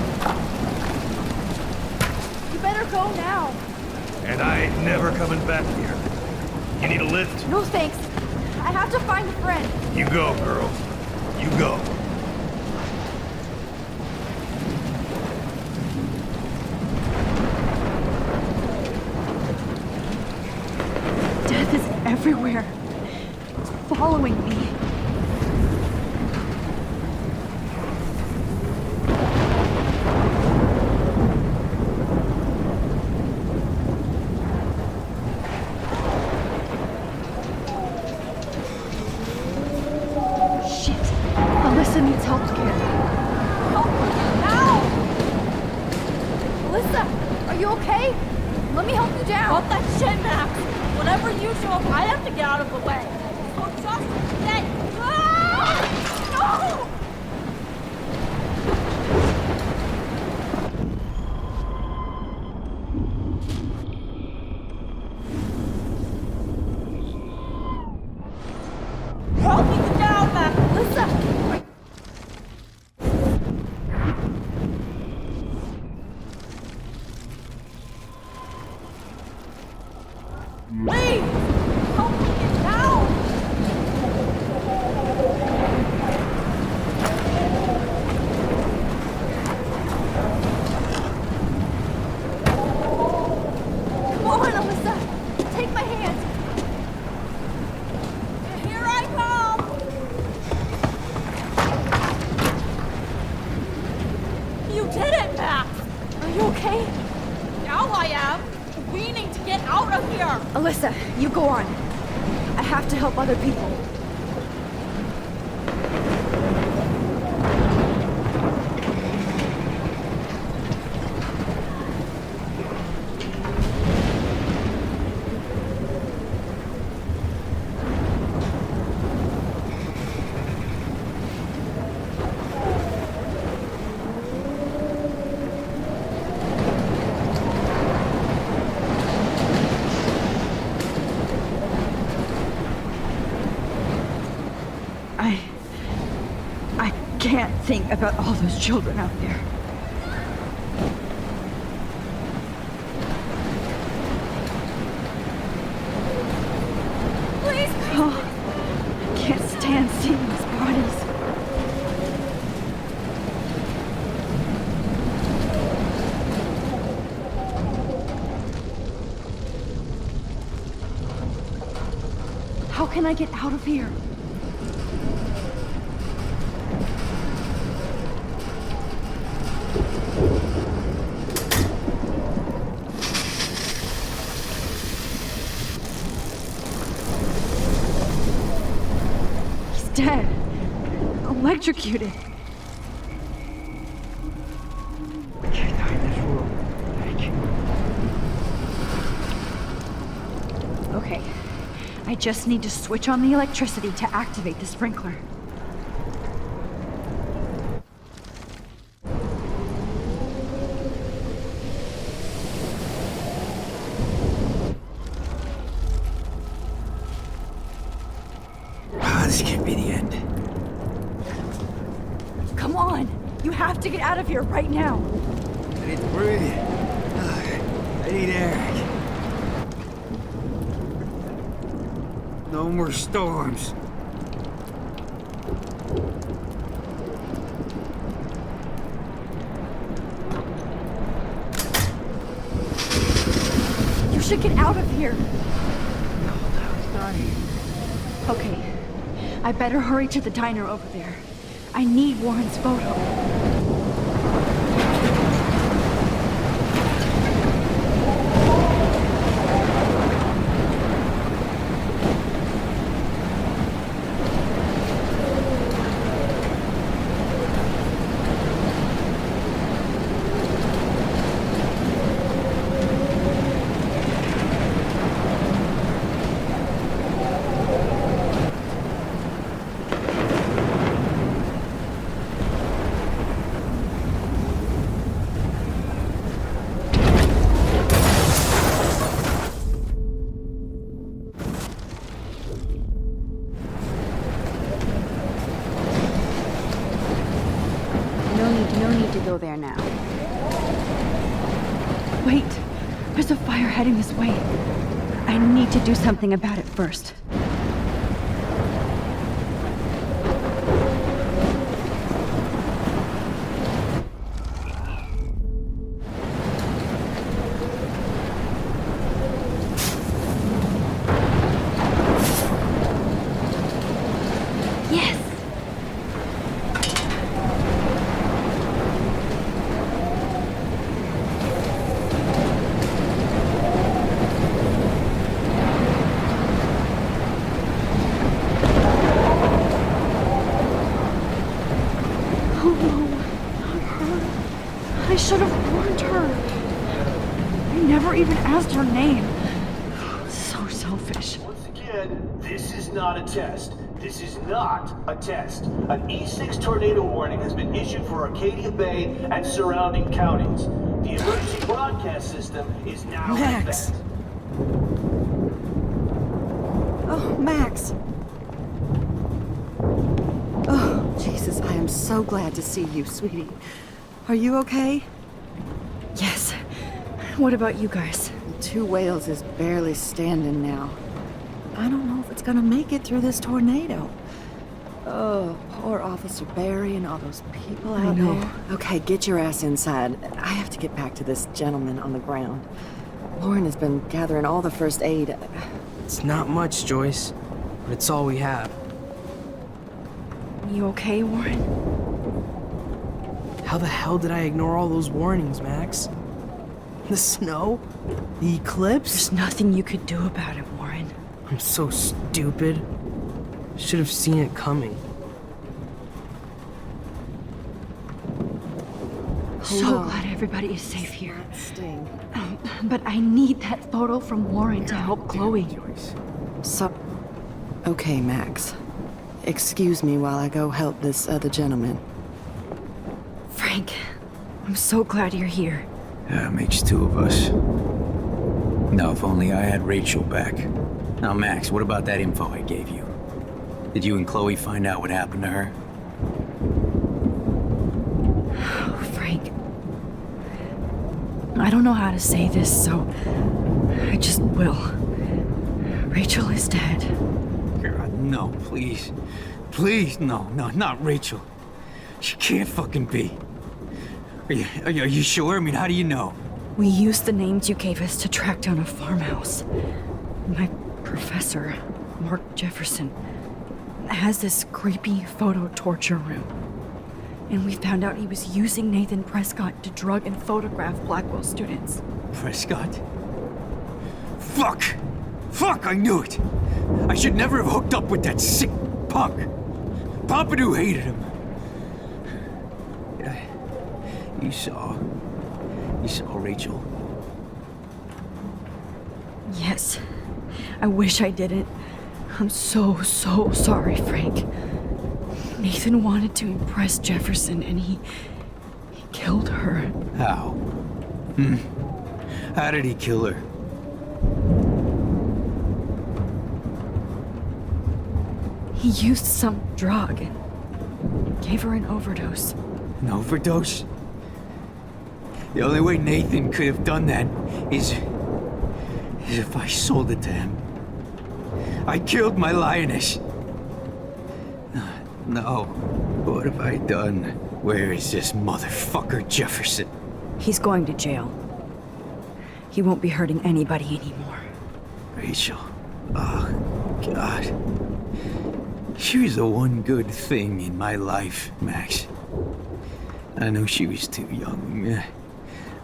You better go now. And I ain't never coming back here. You need a lift? No thanks. I have to find a friend. You go, girl. You go. Death is everywhere. It's following me. Alyssa needs health care. Help me now! Alyssa, are you okay? Let me help you down. What that shit, Max? Whatever you do, I have to get out of the way. So just get... Ah! No! Help me get down, Max! Alyssa! Please! Help me get down! Come on, Alyssa! Take my hand! Here I come! You did it, Max! Are you okay? Now I am! We need to get out of here! Alyssa, you go on. I have to help other people. I can't think about all those children out there. Please! Oh, I can't stand seeing these bodies. How can I get out of here? Dead. Electrocuted. I can't die in this room. Thank you. Okay. I just need to switch on the electricity to activate the sprinkler. This can't be the end. Come on! You have to get out of here right now! I need to breathe. I need air. No more storms. You should get out of here! No, it's not here. Okay. I better hurry to the diner over there. I need Warren's photo. No need to go there now. Wait! There's a fire heading this way. I need to do something about it first. Yes! should have warned her. I never even asked her name. So selfish. Once again, this is not a test. This is not a test. An E6 tornado warning has been issued for Arcadia Bay and surrounding counties. The emergency broadcast system is now in Max. effect. Oh, Max. Oh, Jesus, I am so glad to see you, sweetie. Are you okay? Yes. What about you guys? The Two Whales is barely standing now. I don't know if it's gonna make it through this tornado. Oh, poor Officer Barry and all those people out there. Okay, get your ass inside. I have to get back to this gentleman on the ground. Lauren has been gathering all the first aid. It's not much, Joyce, but it's all we have. You okay, Warren? How the hell did I ignore all those warnings, Max? The snow? The eclipse? There's nothing you could do about it, Warren. I'm so stupid. Should have seen it coming. So glad everybody is safe here. But I need that photo from Warren to help Chloe. So, okay, Max. Excuse me while I go help this other gentleman. Frank, I'm so glad you're here. Makes two of us. Now, if only I had Rachel back. Now, Max, what about that info I gave you? Did you and Chloe find out what happened to her? Oh, Frank. I don't know how to say this, so I just will. Rachel is dead. God, no, please. Please, no, not Rachel. She can't fucking be. Are you sure? I mean, how do you know? We used the names you gave us to track down a farmhouse. My professor, Mark Jefferson, has this creepy photo torture room. And we found out he was using Nathan Prescott to drug and photograph Blackwell students. Prescott? Fuck! Fuck, I knew it! I should never have hooked up with that sick punk. Pompidou hated him. You saw Rachel. Yes. I wish I didn't. I'm so sorry, Frank. Nathan wanted to impress Jefferson, and he killed her. How? How did he kill her? He used some drug and gave her an overdose. An overdose? The only way Nathan could have done that is if I sold it to him. I killed my lioness. No. What have I done? Where is this motherfucker Jefferson? He's going to jail. He won't be hurting anybody anymore. Rachel. Oh, God. She was the one good thing in my life, Max. I know she was too young.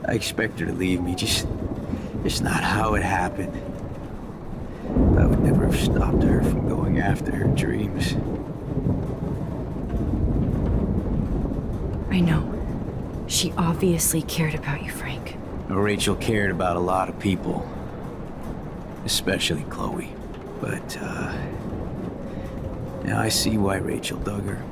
I expect her to leave me, just not how it happened. I would never have stopped her from going after her dreams. I know. She obviously cared about you, Frank. Rachel cared about a lot of people. Especially Chloe. But, now I see why Rachel dug her.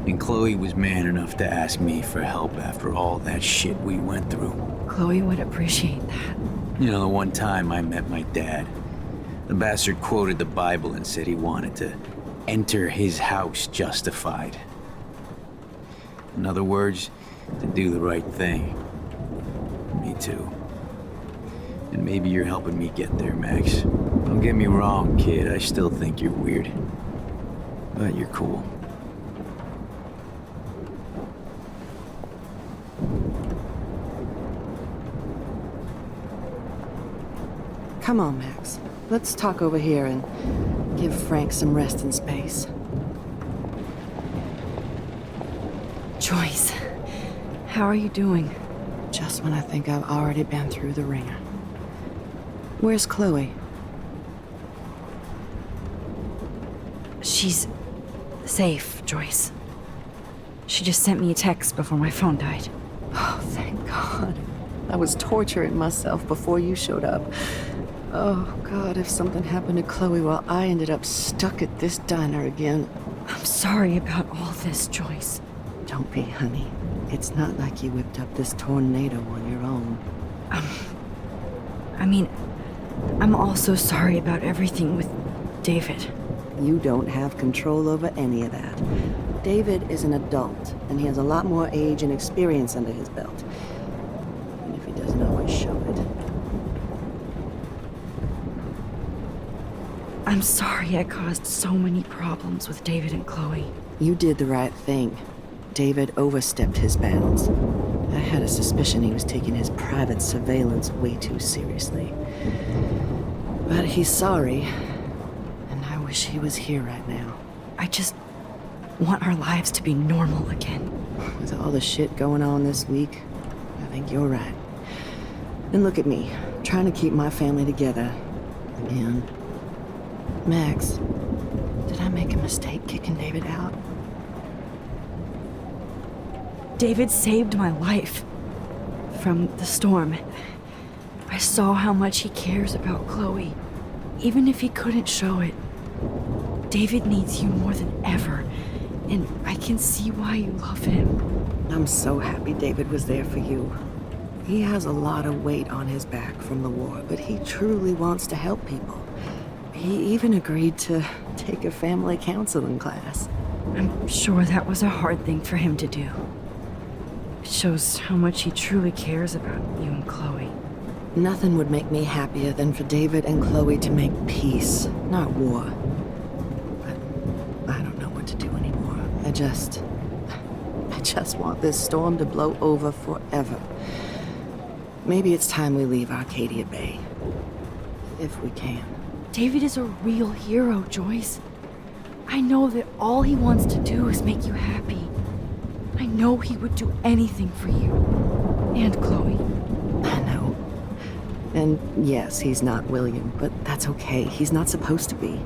And Chloe was man enough to ask me for help after all that shit we went through. Chloe would appreciate that. You know, the one time I met my dad, the bastard quoted the Bible and said he wanted to enter his house justified. In other words, to do the right thing. Me too. And maybe you're helping me get there, Max. Don't get me wrong, kid. I still think you're weird. But you're cool. Come on, Max. Let's talk over here and give Frank some rest and space. Joyce, how are you doing? Just when I think I've already been through the ringer. Where's Chloe? She's safe, Joyce. She just sent me a text before my phone died. Oh, thank God. I was torturing myself before you showed up. Oh, God, if something happened to Chloe while I ended up stuck at this diner again. I'm sorry about all this, Joyce. Don't be, honey. It's not like you whipped up this tornado on your own. I'm also sorry about everything with David. You don't have control over any of that. David is an adult, and he has a lot more age and experience under his belt. And if he doesn't always show it. I'm sorry I caused so many problems with David and Chloe. You did the right thing. David overstepped his bounds. I had a suspicion he was taking his private surveillance way too seriously. But he's sorry, and I wish he was here right now. I just want our lives to be normal again. With all the shit going on this week, I think you're right. And look at me, trying to keep my family together. Again. Max, did I make a mistake kicking David out? David saved my life from the storm. I saw how much he cares about Chloe, even if he couldn't show it. David needs you more than ever, and I can see why you love him. I'm so happy David was there for you. He has a lot of weight on his back from the war, but he truly wants to help people. He even agreed to take a family counseling class. I'm sure that was a hard thing for him to do. It shows how much he truly cares about you and Chloe. Nothing would make me happier than for David and Chloe to make peace, not war. But I don't know what to do anymore. I just want this storm to blow over forever. Maybe it's time we leave Arcadia Bay. If we can. David is a real hero, Joyce. I know that all he wants to do is make you happy. I know he would do anything for you. And Chloe. I know. And yes, he's not William, but that's okay. He's not supposed to be.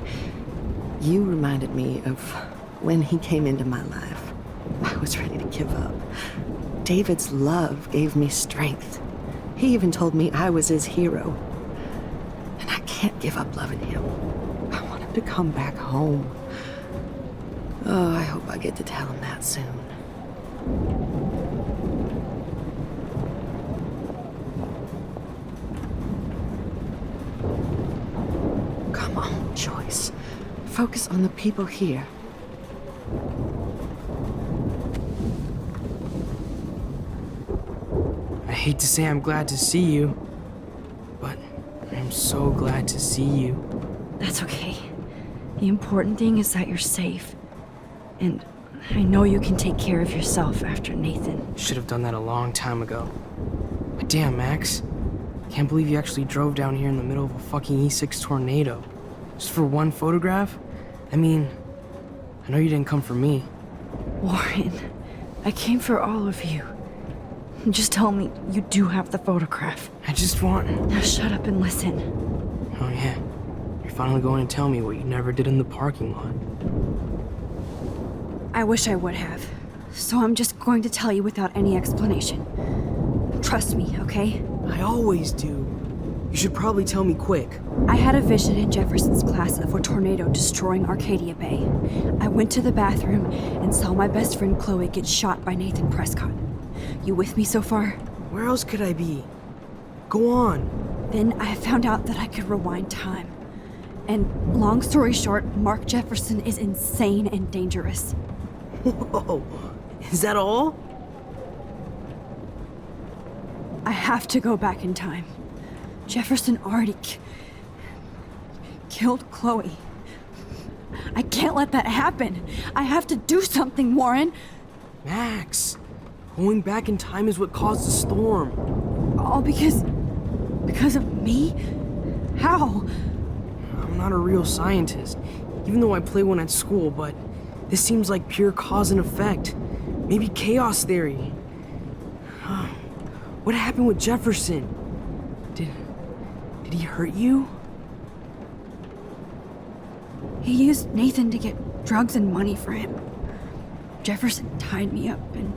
You reminded me of when he came into my life. I was ready to give up. David's love gave me strength. He even told me I was his hero. And I can't give up loving him. I want him to come back home. Oh, I hope I get to tell him that soon. Come on, Joyce. Focus on the people here. I hate to say I'm glad to see you, but I'm so glad to see you. That's okay. The important thing is that you're safe. And I know you can take care of yourself after Nathan. Should have done that a long time ago. But damn, Max. Can't believe you actually drove down here in the middle of a fucking E6 tornado. Just for one photograph? I mean, I know you didn't come for me. Warren, I came for all of you. Just tell me you do have the photograph. I just want... Now shut up and listen. Oh yeah. You're finally going to tell me what you never did in the parking lot. I wish I would have. So I'm just going to tell you without any explanation. Trust me, okay? I always do. You should probably tell me quick. I had a vision in Jefferson's class of a tornado destroying Arcadia Bay. I went to the bathroom and saw my best friend Chloe get shot by Nathan Prescott. You with me so far? Where else could I be? Go on. Then I found out that I could rewind time. And long story short, Mark Jefferson is insane and dangerous. Whoa. Is that all? I have to go back in time. Jefferson already killed Chloe. I can't let that happen. I have to do something, Warren. Max, going back in time is what caused the storm. All because of me? How? I'm not a real scientist, even though I play one at school, but this seems like pure cause and effect. Maybe chaos theory. What happened with Jefferson? Did he hurt you? He used Nathan to get drugs and money for him. Jefferson tied me up and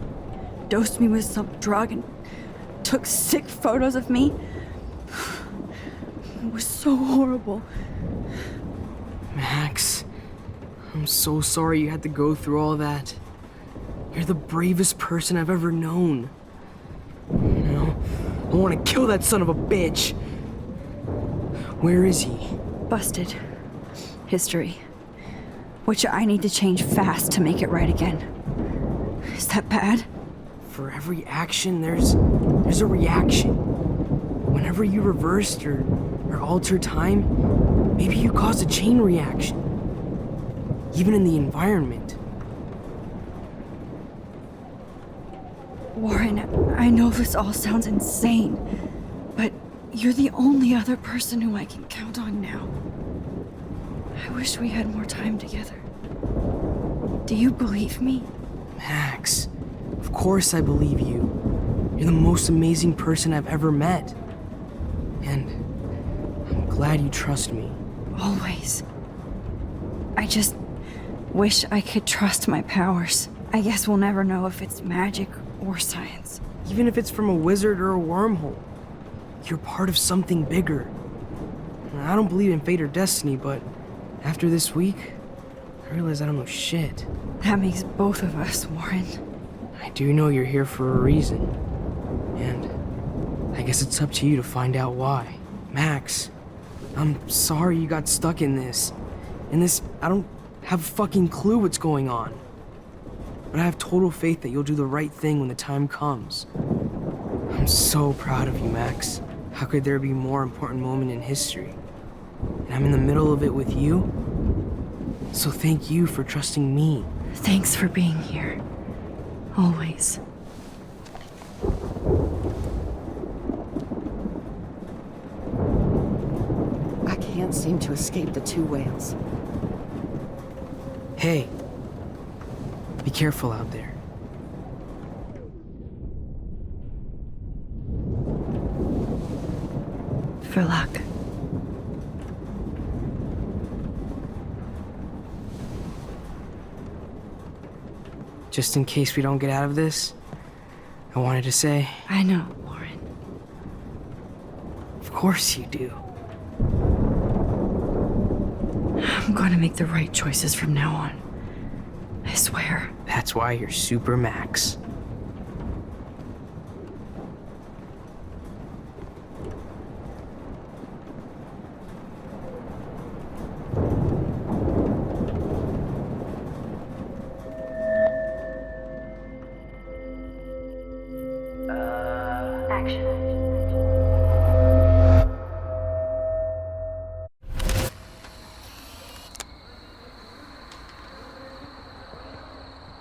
dosed me with some drug and took sick photos of me. It was so horrible. Max, I'm so sorry you had to go through all that. You're the bravest person I've ever known. You know, I want to kill that son of a bitch. Where is he? Busted. History. Which I need to change fast to make it right again. Is that bad? For every action, there's a reaction. Whenever you reversed or altered time, maybe you caused a chain reaction. Even in the environment. Warren, I know this all sounds insane, but you're the only other person who I can count on now. I wish we had more time together. Do you believe me? Max, of course I believe you. You're the most amazing person I've ever met. And I'm glad you trust me. Always. I just wish I could trust my powers. I guess we'll never know if it's magic or science. Even if it's from a wizard or a wormhole, you're part of something bigger. I don't believe in fate or destiny, but after this week, I realize I don't know shit. That makes both of us, Warren. I do know you're here for a reason. And I guess it's up to you to find out why. Max, I'm sorry you got stuck in this. I don't have a fucking clue what's going on. But I have total faith that you'll do the right thing when the time comes. I'm so proud of you, Max. How could there be a more important moment in history? And I'm in the middle of it with you. So thank you for trusting me. Thanks for being here. Always. I can't seem to escape the two whales. Hey, be careful out there. For luck. Just in case we don't get out of this, I wanted to say... I know, Warren. Of course you do. I'm going to make the right choices from now on. I swear. That's why you're Super Max.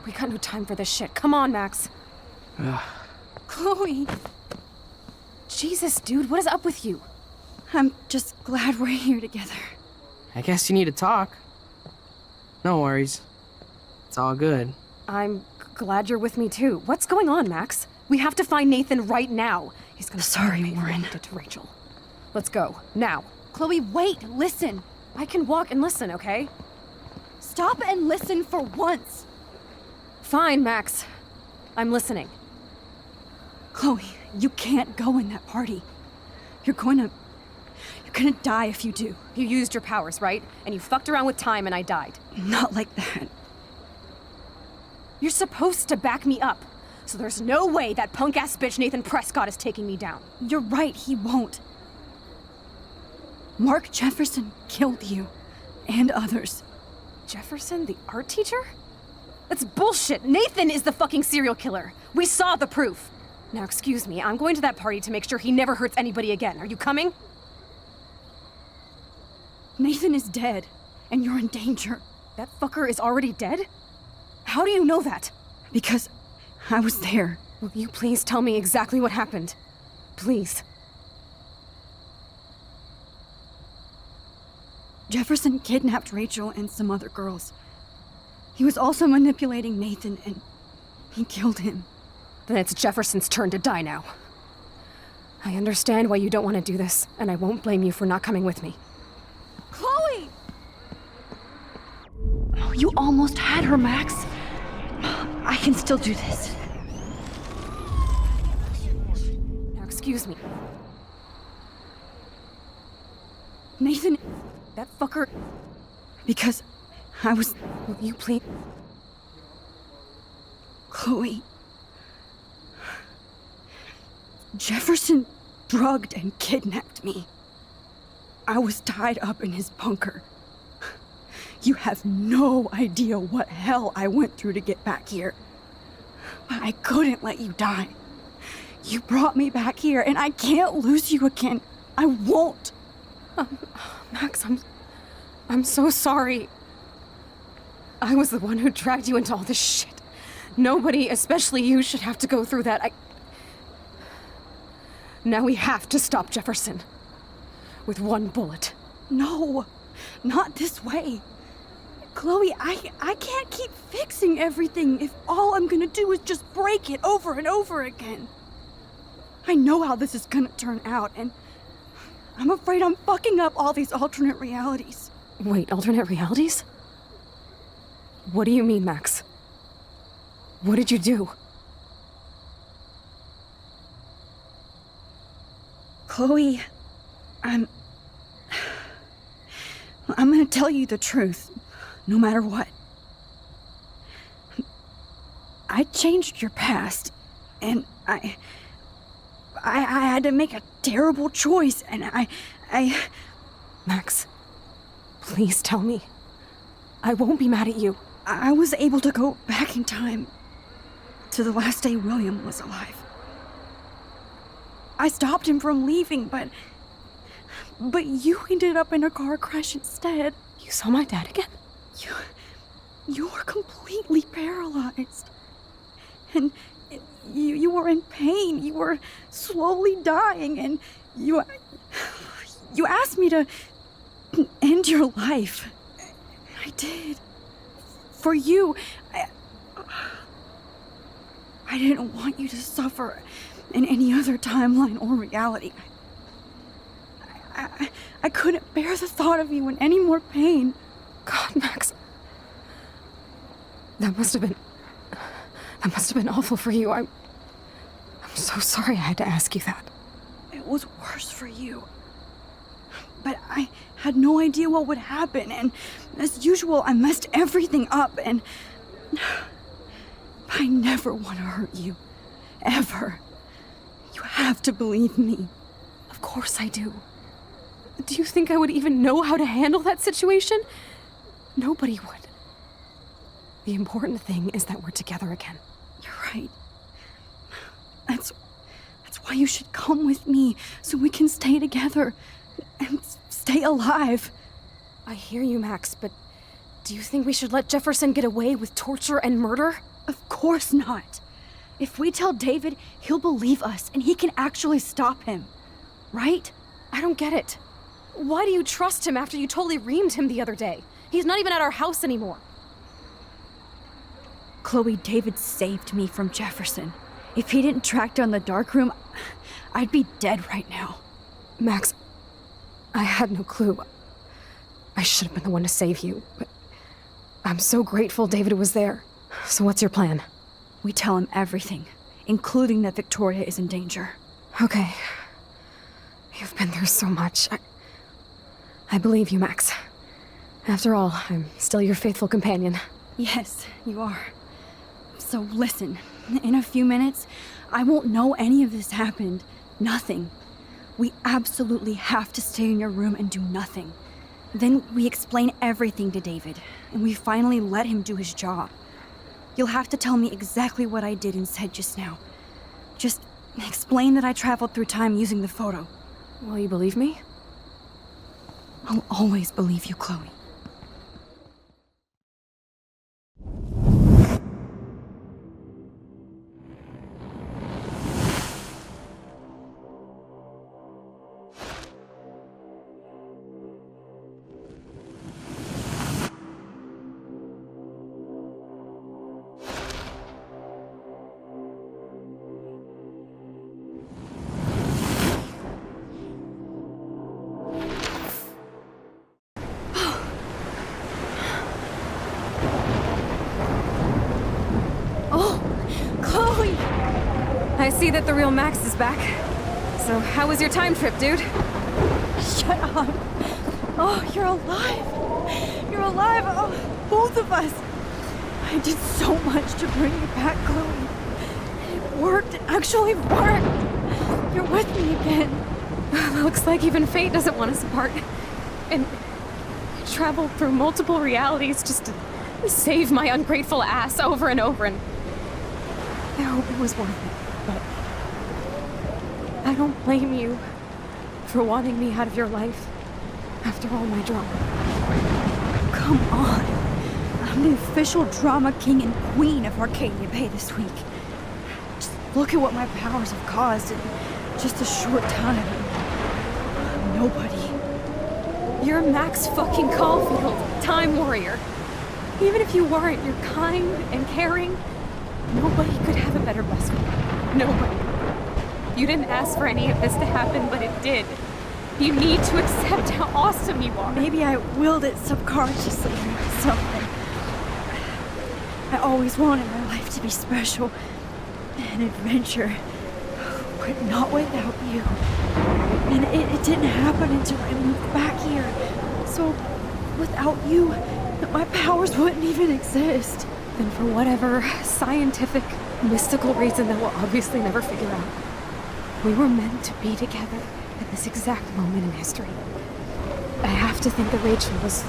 We got no time for this shit. Come on, Max. Chloe! Jesus, dude, what is up with you? I'm just glad we're here together. I guess you need to talk. No worries. It's all good. I'm glad you're with me too. What's going on, Max? We have to find Nathan right now. He's gonna Sorry, Warren. It to Rachel. Let's go, now. Chloe, wait, listen. I can walk and listen, okay? Stop and listen for once. Fine, Max. I'm listening. Chloe, you can't go in that party. You're gonna die if you do. You used your powers, right? And you fucked around with time and I died. Not like that. You're supposed to back me up. So there's no way that punk-ass bitch Nathan Prescott is taking me down. You're right, he won't. Mark Jefferson killed you. And others. Jefferson, the art teacher? That's bullshit! Nathan is the fucking serial killer! We saw the proof! Now excuse me, I'm going to that party to make sure he never hurts anybody again. Are you coming? Nathan is dead, and you're in danger. That fucker is already dead? How do you know that? Because I was there. Will you please tell me exactly what happened? Please. Jefferson kidnapped Rachel and some other girls. He was also manipulating Nathan, and he killed him. Then it's Jefferson's turn to die now. I understand why you don't want to do this, and I won't blame you for not coming with me. Chloe! Oh, you almost had her, Max. I can still do this. excuse me. Nathan, that fucker... Because I was... Will you please... Chloe... Jefferson drugged and kidnapped me. I was tied up in his bunker. You have no idea what hell I went through to get back here. But I couldn't let you die. You brought me back here, and I can't lose you again. I won't. Max, I'm so sorry. I was the one who dragged you into all this shit. Nobody, especially you, should have to go through that. Now we have to stop Jefferson. With one bullet. No, not this way. Chloe, I can't keep fixing everything if all I'm gonna do is just break it over and over again. I know how this is gonna turn out, and I'm afraid I'm fucking up all these alternate realities. Wait, alternate realities? What do you mean, Max? What did you do? Chloe, I'm gonna tell you the truth, no matter what. I changed your past, and I had to make a terrible choice, and I... Max, please tell me. I won't be mad at you. I was able to go back in time to the last day William was alive. I stopped him from leaving, but you ended up in a car crash instead. You saw my dad again? You were completely paralyzed. And you were in pain. You were slowly dying, and you asked me to end your life. I did. For you. I didn't want you to suffer in any other timeline or reality. I couldn't bear the thought of you in any more pain. God, Max. That must have been awful for you. I'm so sorry I had to ask you that. It was worse for you. But I had no idea what would happen, and as usual, I messed everything up, and I never want to hurt you. Ever. You have to believe me. Of course I do. Do you think I would even know how to handle that situation? Nobody would. The important thing is that we're together again. You're right. That's why you should come with me, so we can stay together and stay alive. I hear you, Max, but do you think we should let Jefferson get away with torture and murder? Of course not. If we tell David, he'll believe us, and he can actually stop him. Right? I don't get it. Why do you trust him after you totally reamed him the other day? He's not even at our house anymore. Chloe, David saved me from Jefferson. If he didn't track down the darkroom, I'd be dead right now. Max, I had no clue. I should have been the one to save you, but I'm so grateful David was there. So what's your plan? We tell him everything, including that Victoria is in danger. Okay. You've been through so much. I believe you, Max. After all, I'm still your faithful companion. Yes, you are. So listen, in a few minutes, I won't know any of this happened. Nothing. We absolutely have to stay in your room and do nothing. Then we explain everything to David, and we finally let him do his job. You'll have to tell me exactly what I did and said just now. Just explain that I traveled through time using the photo. Will you believe me? I'll always believe you, Chloe. I see that the real Max is back. So, how was your time trip, dude? Shut up. Oh, you're alive. You're alive. Oh, both of us. I did so much to bring you back, Chloe. It worked. It actually worked. You're with me again. Looks like even fate doesn't want us apart. And I traveled through multiple realities just to save my ungrateful ass over and over, and I hope it was worth it, but I don't blame you for wanting me out of your life after all my drama. Come on. I'm the official drama king and queen of Arcadia Bay this week. Just look at what my powers have caused in just a short time. Nobody. You're Max fucking Caulfield, Time Warrior. Even if you weren't, you're kind and caring. Nobody could have a better best friend. Nobody. You didn't ask for any of this to happen, but it did. You need to accept how awesome you are. Maybe I willed it subconsciously or something. I always wanted my life to be special. An adventure. But not without you. And it didn't happen until I moved back here. So, without you, my powers wouldn't even exist. And for whatever scientific, mystical reason that we'll obviously never figure out, we were meant to be together at this exact moment in history. I have to think that Rachel was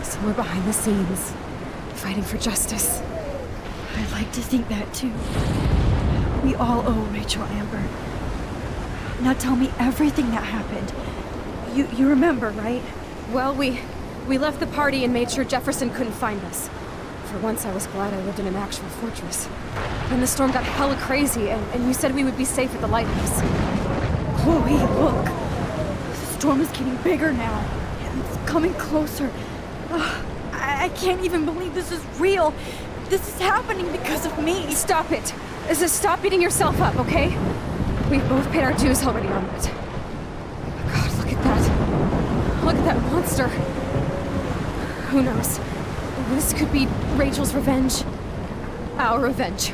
somewhere behind the scenes, fighting for justice. I'd like to think that too. We all owe Rachel Amber. Now tell me everything that happened. You remember, right? Well, we left the party and made sure Jefferson couldn't find us. For once, I was glad I lived in an actual fortress. Then the storm got hella crazy, and you said we would be safe at the lighthouse. Chloe, look. The storm is getting bigger now. It's coming closer. I can't even believe this is real. This is happening because of me. Stop it. Stop beating yourself up, okay? We've both paid our dues already on it. God, look at that. Look at that monster. Who knows? This could be Rachel's revenge. Our revenge.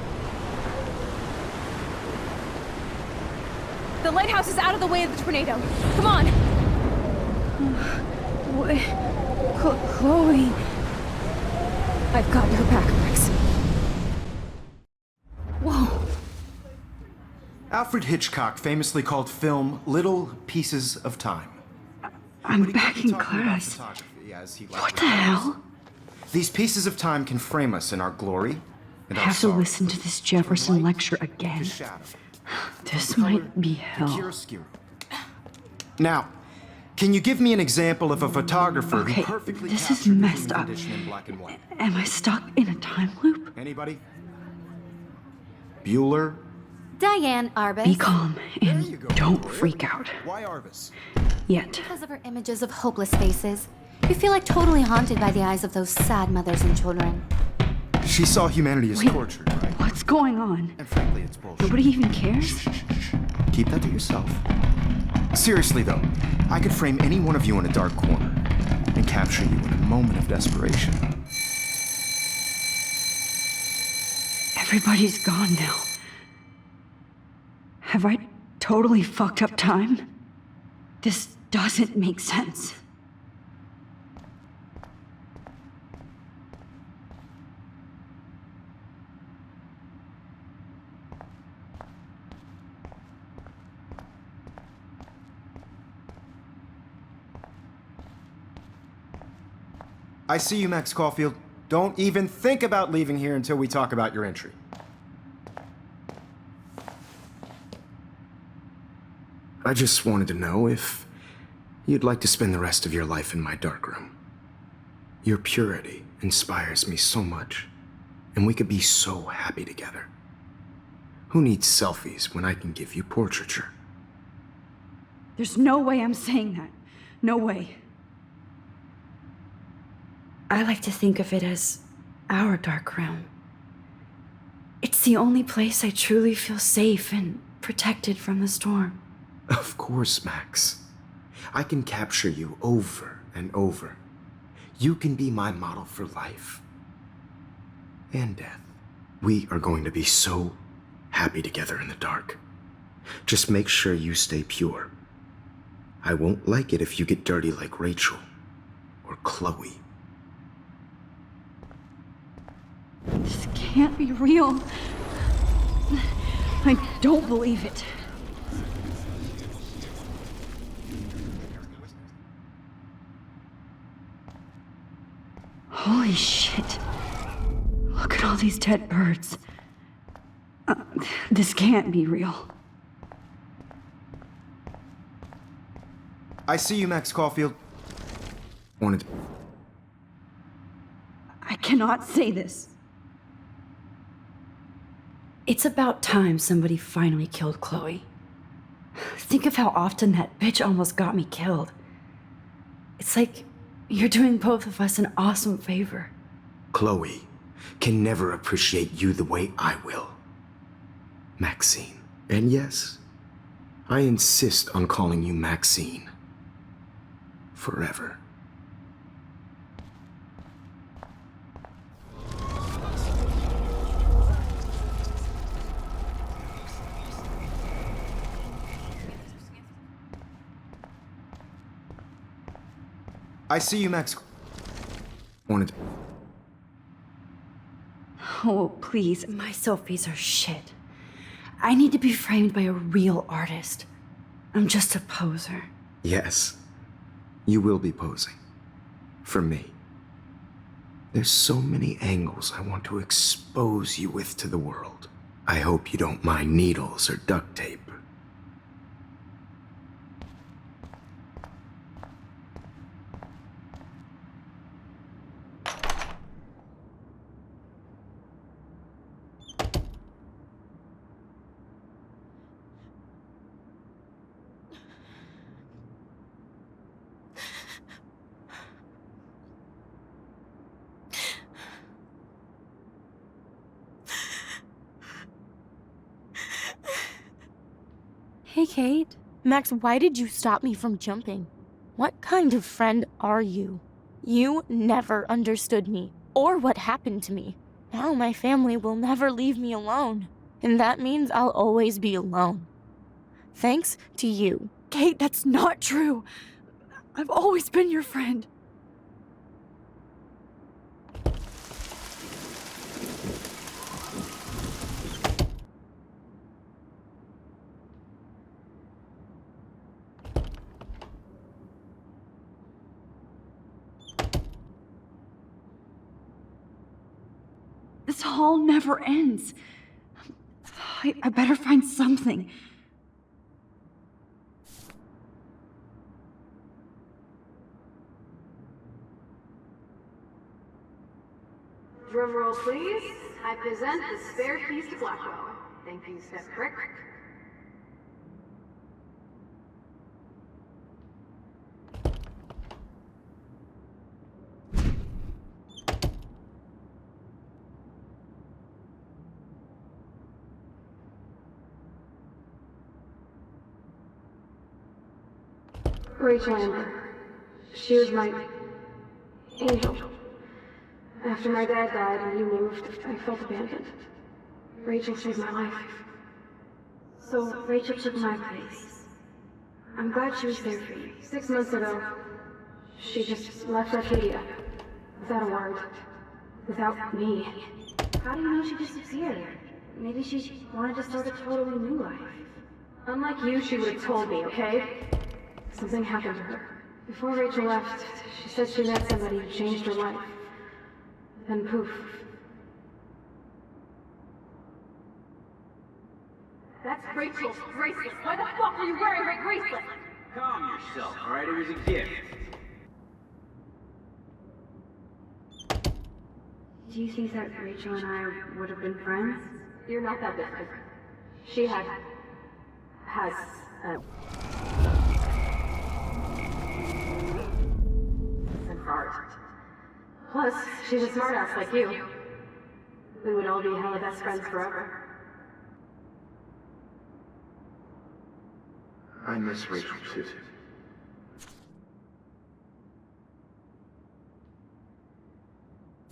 The lighthouse is out of the way of the tornado. Come on! Chloe... I've got your back, Max. Whoa. Alfred Hitchcock famously called film little pieces of time. I'm back in class. What the hell? These pieces of time can frame us in our glory and I our have to sorrow. listen to this Jefferson lecture again. This might be hell. Now, can you give me an example of a photographer Okay, who perfectly this is captured the messed human up. condition in black and white? Am I stuck in a time loop? Anybody? Bueller? Diane Arbus. Be calm and don't freak out. Why Arvis? Yet. Because of her images of hopeless faces. You feel like totally haunted by the eyes of those sad mothers and children. She saw humanity as tortured, right? What's going on? And frankly, it's bullshit. Nobody even cares? Keep that to yourself. Seriously, though, I could frame any one of you in a dark corner and capture you in a moment of desperation. Everybody's gone now. Have I totally fucked up time? This doesn't make sense. I see you, Max Caulfield. Don't even think about leaving here until we talk about your entry. I just wanted to know if you'd like to spend the rest of your life in my darkroom. Your purity inspires me so much, and we could be so happy together. Who needs selfies when I can give you portraiture? There's no way I'm saying that. No way. I like to think of it as our dark room. It's the only place I truly feel safe and protected from the storm. Of course, Max. I can capture you over and over. You can be my model for life and death. We are going to be so happy together in the dark. Just make sure you stay pure. I won't like it if you get dirty like Rachel or Chloe. This can't be real. I don't believe it. Holy shit. Look at all these dead birds. This can't be real. I see you, Max Caulfield. I cannot say this. It's about time somebody finally killed Chloe. Think of how often that bitch almost got me killed. It's like you're doing both of us an awesome favor. Chloe can never appreciate you the way I will. Maxine. And yes, I insist on calling you Maxine. Forever. I see you, Max. Oh, please, my selfies are shit. I need to be framed by a real artist. I'm just a poser. Yes, you will be posing. For me. There's so many angles I want to expose you with to the world. I hope you don't mind needles or duct tape. Hey, Kate. Max, why did you stop me from jumping? What kind of friend are you? You never understood me, or what happened to me. Now my family will never leave me alone, and that means I'll always be alone. Thanks to you. Kate, that's not true. I've always been your friend. This hall never ends. I better find something. Drumroll, please. I present the spare keys to Blackwell. Thank you, Step Crick. Rachel Amber. She was my angel. After my dad died and you moved, I felt abandoned. Rachel saved my life. So Rachel took my place. I'm glad she was there for you. 6 months ago, she just left Arcadia. Without a word. Without me. How do you know she disappeared? Maybe she wanted to start a totally new life. Unlike you, she would have told me, okay? Something happened to her. Before Rachel left, she said she met somebody who changed her life. Then poof. That's Rachel's bracelet. Why the fuck are you wearing my bracelet? Calm yourself, alright? It was a gift. Do you think that Rachel and I would have been friends? You're not that different. She has a heart. Plus, she's a smartass like you. We would all be hella best friends forever. I miss Rachel too.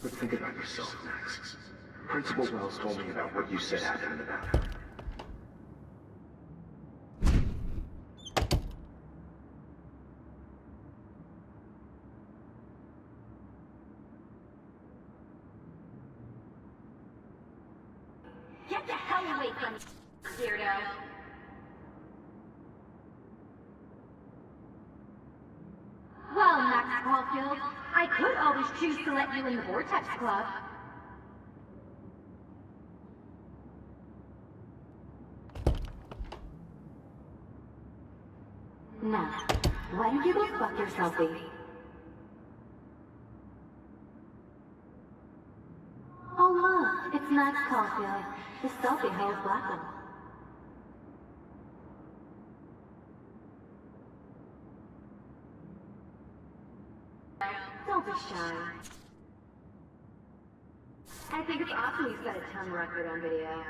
But think about yourself, Max. Principal Wells told me about what you said happened in the bathroom. Get the hell away from me, weirdo. Well, Max Caulfield, I could always choose to let you in the Vortex Club. Now, why don't you go fuck yourself, baby? Oh look, it's Max Caulfield, the selfie held black one. Don't be shy. I think it's awesome you set a ton record on video.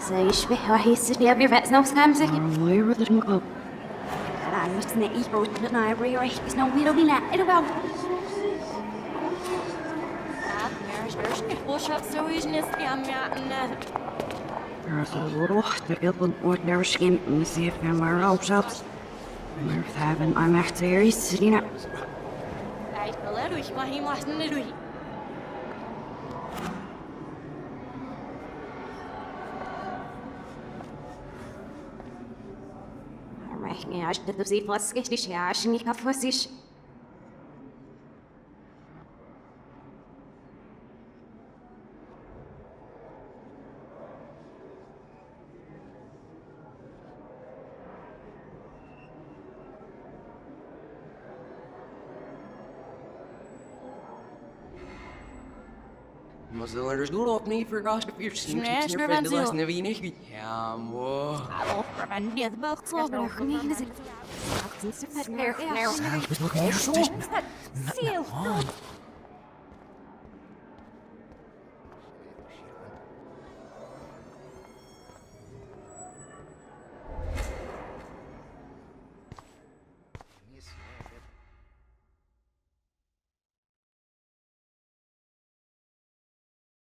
زي شبه راح يستني أبي رأس نفس نمزك. الله يرضى المقام. أنا مستني يروح لنا راح يسنو ويرو بينا إلو. وش هتسوي جنسي عم يعنا؟ روح تقبل ودرشين نسيف ما روشابس. مرثابن I'm actually sitting up. عيد بلاد وش ما هي محسن ندوي. رحني عشت تبزي فاسكش ليش عشني كفوسيش. Maar zullen er doen op niet verrast of je sneeuwt de les naar wie niet? Ja, mooi.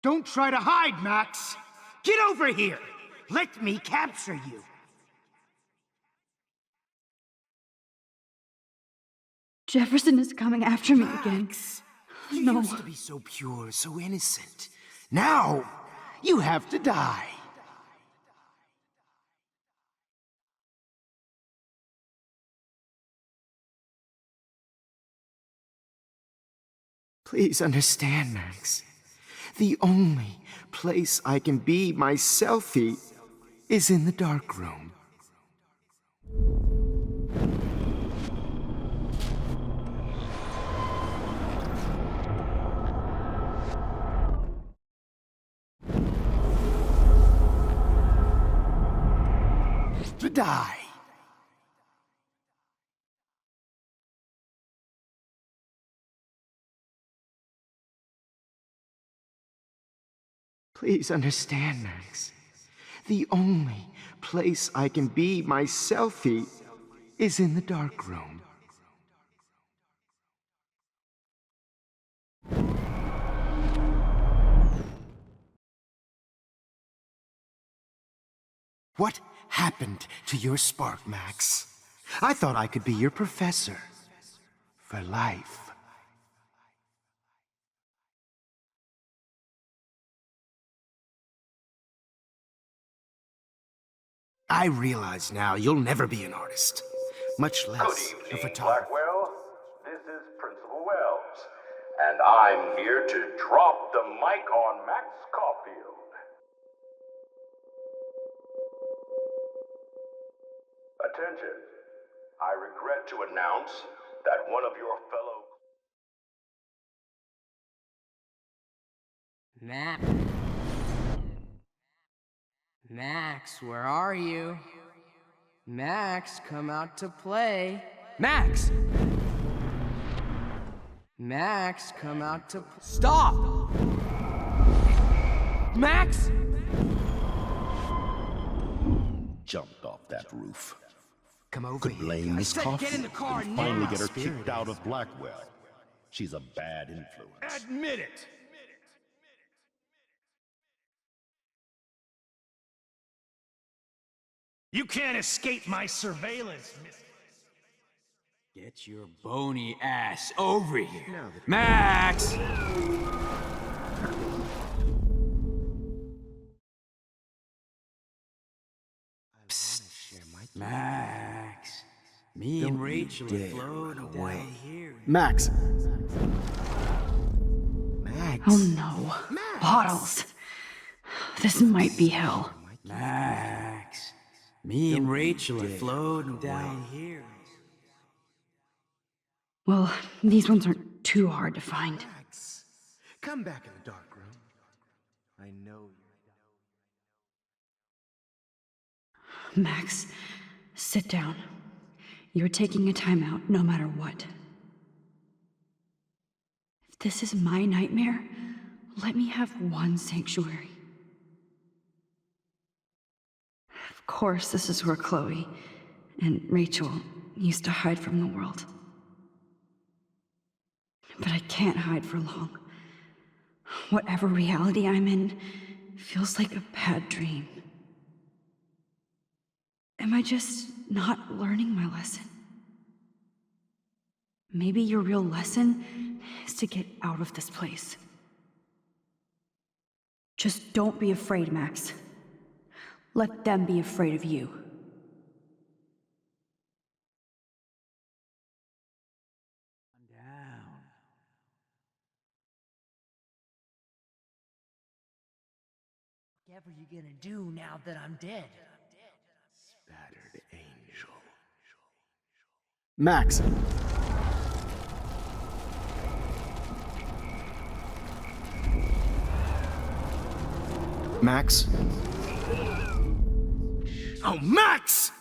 Don't try to hide, Max! Get over here! Let me capture you! Jefferson is coming after me again. You No. used to be so pure, so innocent. Now, you have to die. Please understand, Max. The only place I can be myself is in the dark room. To die. Please understand, Max. The only place I can be myself is in the dark room. What happened to your spark, Max? I thought I could be your professor. For life. I realize now you'll never be an artist, much less a photographer. Blackwell. This is Principal Wells, and I'm here to drop the mic on Max Caulfield. Attention. I regret to announce that one of your fellow... Max, where are you? Max, come out to play. Max! Max, come out to... Stop! Max! Jumped off that roof. Could blame Miss Coffee get in the car and now. finally get her Spirit kicked out of Blackwell. She's a bad influence. Admit it! You can't escape my surveillance, Miss. Get your bony ass over here. Max! Psst. Max. Me and Rachel are floating down here. Max. Oh no. Bottles. This might be hell. Max. Me and Rachel are floating down here. Well, these ones aren't too hard to find. Come back in the dark room. I know you. Max, sit down. You're taking a timeout no matter what. If this is my nightmare, let me have one sanctuary. Of course, this is where Chloe and Rachel used to hide from the world. But I can't hide for long. Whatever reality I'm in feels like a bad dream. Am I just not learning my lesson? Maybe your real lesson is to get out of this place. Just don't be afraid, Max. Let them be afraid of you. Whatever you gonna do now that I'm dead? Battered angel. Max. Max. Oh, Max!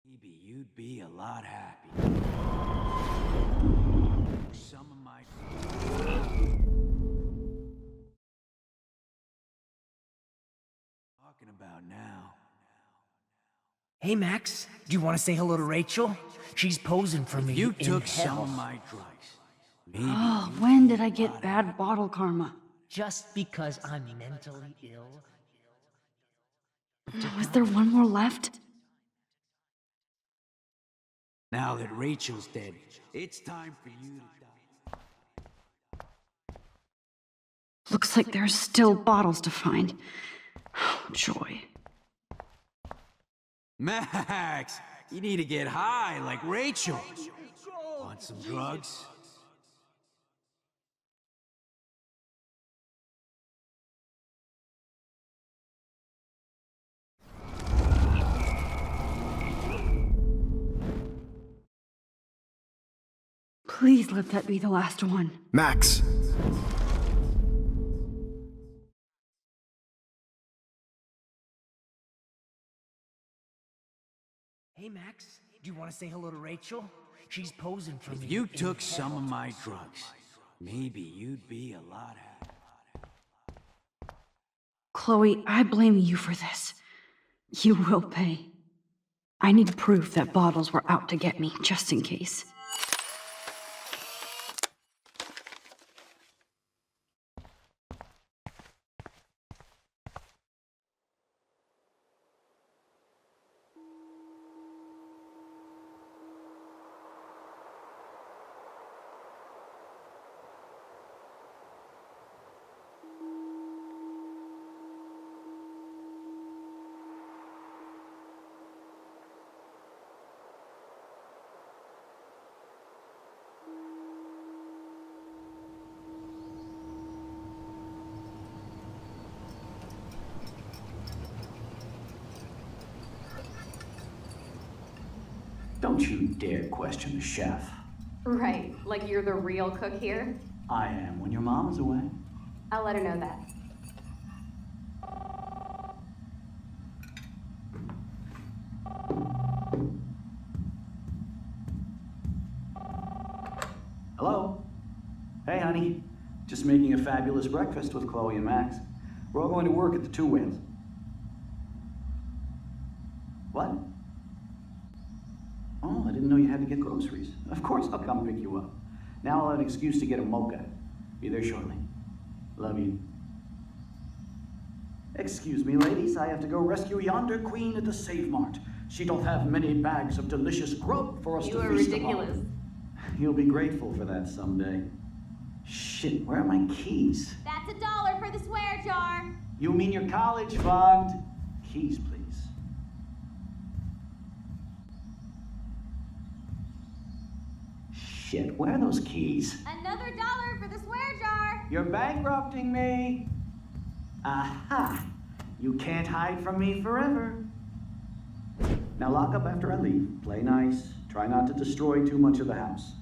Maybe you'd be a lot happy. Some of my... Talking about now. Hey, Max, do you want to say hello to Rachel? She's posing for me. You in took hell. some of my drugs. Maybe Oh, when did I get bad bottle karma? Just because I'm mentally ill? Was there one more left? Now that Rachel's dead, it's time for you to die. Looks like there's still bottles to find. Oh, joy. Max, you need to get high like Rachel. Want some drugs? Please let that be the last one. Max. Hey, Max, do you want to say hello to Rachel? She's posing for me. If you in took hell. some of my drugs, maybe you'd be a lot happier. Chloe, I blame you for this. You will pay. I need proof that bottles were out to get me, just in case. Don't you dare question the chef. Right, like you're the real cook here? I am when your mom is away. I'll let her know that. Hello? Hey, honey. Just making a fabulous breakfast with Chloe and Max. We're all going to work at the Two Winds. What? Oh, I didn't know you had to get groceries. Of course I'll come pick you up. Now I'll have an excuse to get a mocha. Be there shortly. Love you. Excuse me, ladies. I have to go rescue yonder queen at the Save Mart. She doth have many bags of delicious grub for us to feast upon. You are ridiculous. You'll be grateful for that someday. Shit, where are my keys? That's $1 for the swear jar. You mean your college fund? Keys, please. Shit, where are those keys? Another $1 for the swear jar. You're bankrupting me. Aha! You can't hide from me forever. Now lock up after I leave. Play nice. Try not to destroy too much of the house.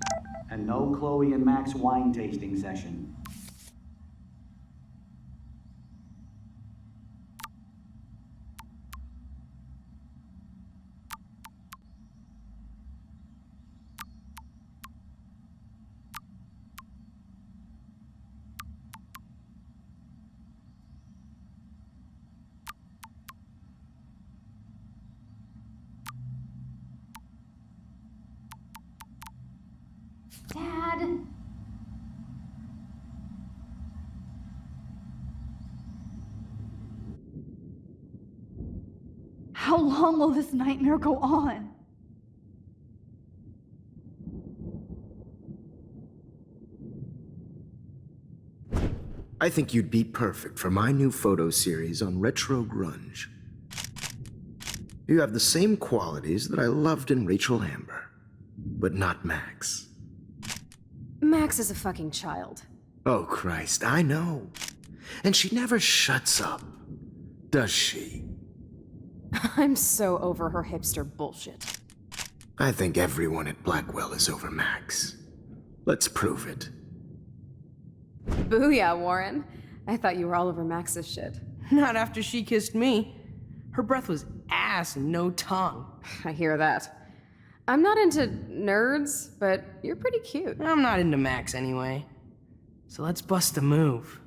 And no Chloe and Max wine tasting session. Dad. How long will this nightmare go on? I think you'd be perfect for my new photo series on retro grunge. You have the same qualities that I loved in Rachel Amber, but not Max. Max is a fucking child. Oh, Christ, I know. And she never shuts up, does she? I'm so over her hipster bullshit. I think everyone at Blackwell is over Max. Let's prove it. Booyah, Warren. I thought you were all over Max's shit. Not after she kissed me. Her breath was ass and no tongue. I hear that. I'm not into nerds, but you're pretty cute. I'm not into Max anyway. So let's bust a move.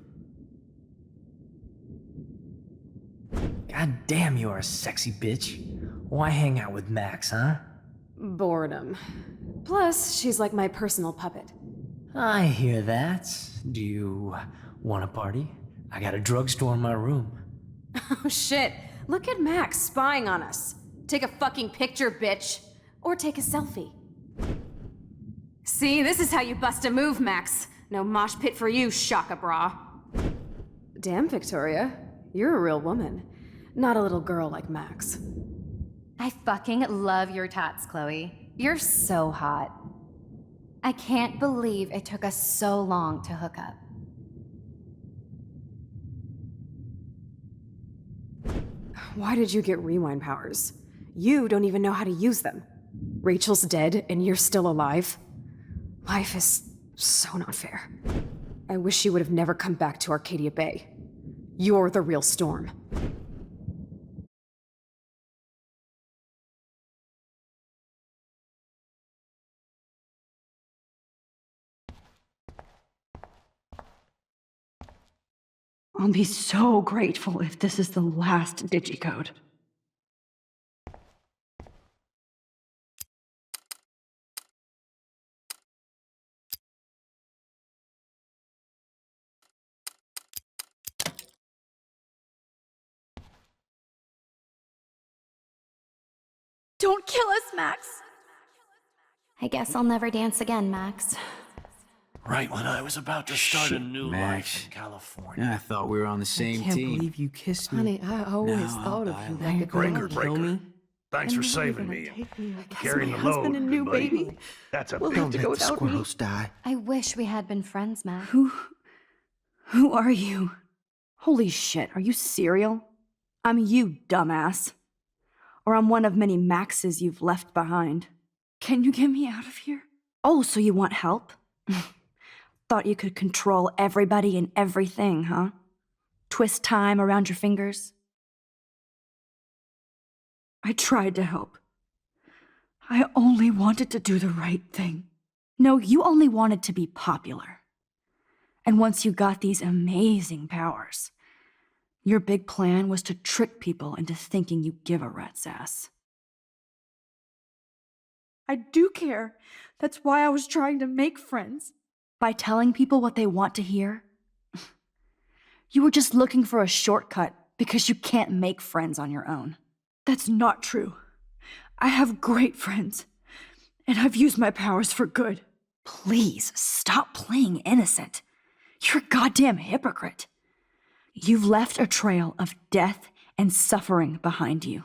God damn, you are a sexy bitch. Why hang out with Max, huh? Boredom. Plus, she's like my personal puppet. I hear that. Do you want a party? I got a drugstore in my room. Oh shit, look at Max spying on us. Take a fucking picture, bitch. Or take a selfie. See, this is how you bust a move, Max. No mosh pit for you, Shaka Bra. Damn, Victoria. You're a real woman. Not a little girl like Max. I fucking love your tats, Chloe. You're so hot. I can't believe it took us so long to hook up. Why did you get rewind powers? You don't even know how to use them. Rachel's dead and you're still alive. Life is so not fair. I wish she would have never come back to Arcadia Bay. You're the real storm. I'll be so grateful if this is the last digicode. Don't kill us, Max! I guess I'll never dance again, Max. Right when I was about to start a new Max. life in California. I thought we were on the same I can't team. believe you kissed me. Honey, I always No, thought of you like a Breaker, girl. breaker. Thanks for saving me. Carrying the load, husband and new buddy. baby. That's a We'll big have to go Let the without me. squirrels die. I wish we had been friends, Max. Who are you? Holy shit, are you serial? I'm you, dumbass. Or I'm one of many Maxes you've left behind. Can you get me out of here? Oh, so you want help? Thought you could control everybody and everything, huh? Twist time around your fingers? I tried to help. I only wanted to do the right thing. No, you only wanted to be popular. And once you got these amazing powers, your big plan was to trick people into thinking you give a rat's ass. I do care. That's why I was trying to make friends. By telling people what they want to hear, you were just looking for a shortcut because you can't make friends on your own. That's not true. I have great friends, and I've used my powers for good. Please, stop playing innocent. You're a goddamn hypocrite. You've left a trail of death and suffering behind you.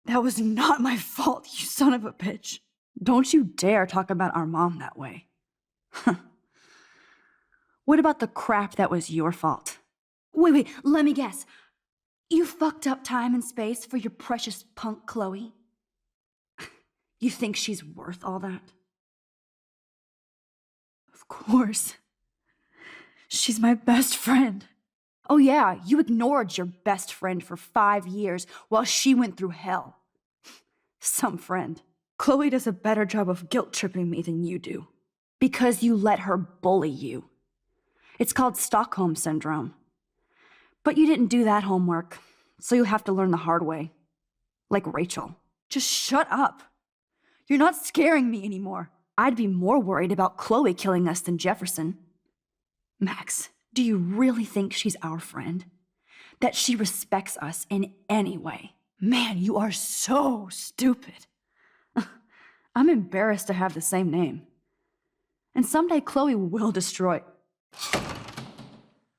That was not my fault, you son of a bitch. Don't you dare talk about our mom that way. What about the crap that was your fault? Wait, let me guess. You fucked up time and space for your precious punk Chloe? You think she's worth all that? Of course. She's my best friend. Oh yeah, you ignored your best friend for 5 years while she went through hell. Some friend. Chloe does a better job of guilt-tripping me than you do. Because you let her bully you. It's called Stockholm Syndrome. But you didn't do that homework, so you'll have to learn the hard way. Like Rachel. Just shut up. You're not scaring me anymore. I'd be more worried about Chloe killing us than Jefferson. Max, do you really think she's our friend? That she respects us in any way? Man, you are so stupid. I'm embarrassed to have the same name. And someday Chloe will destroy...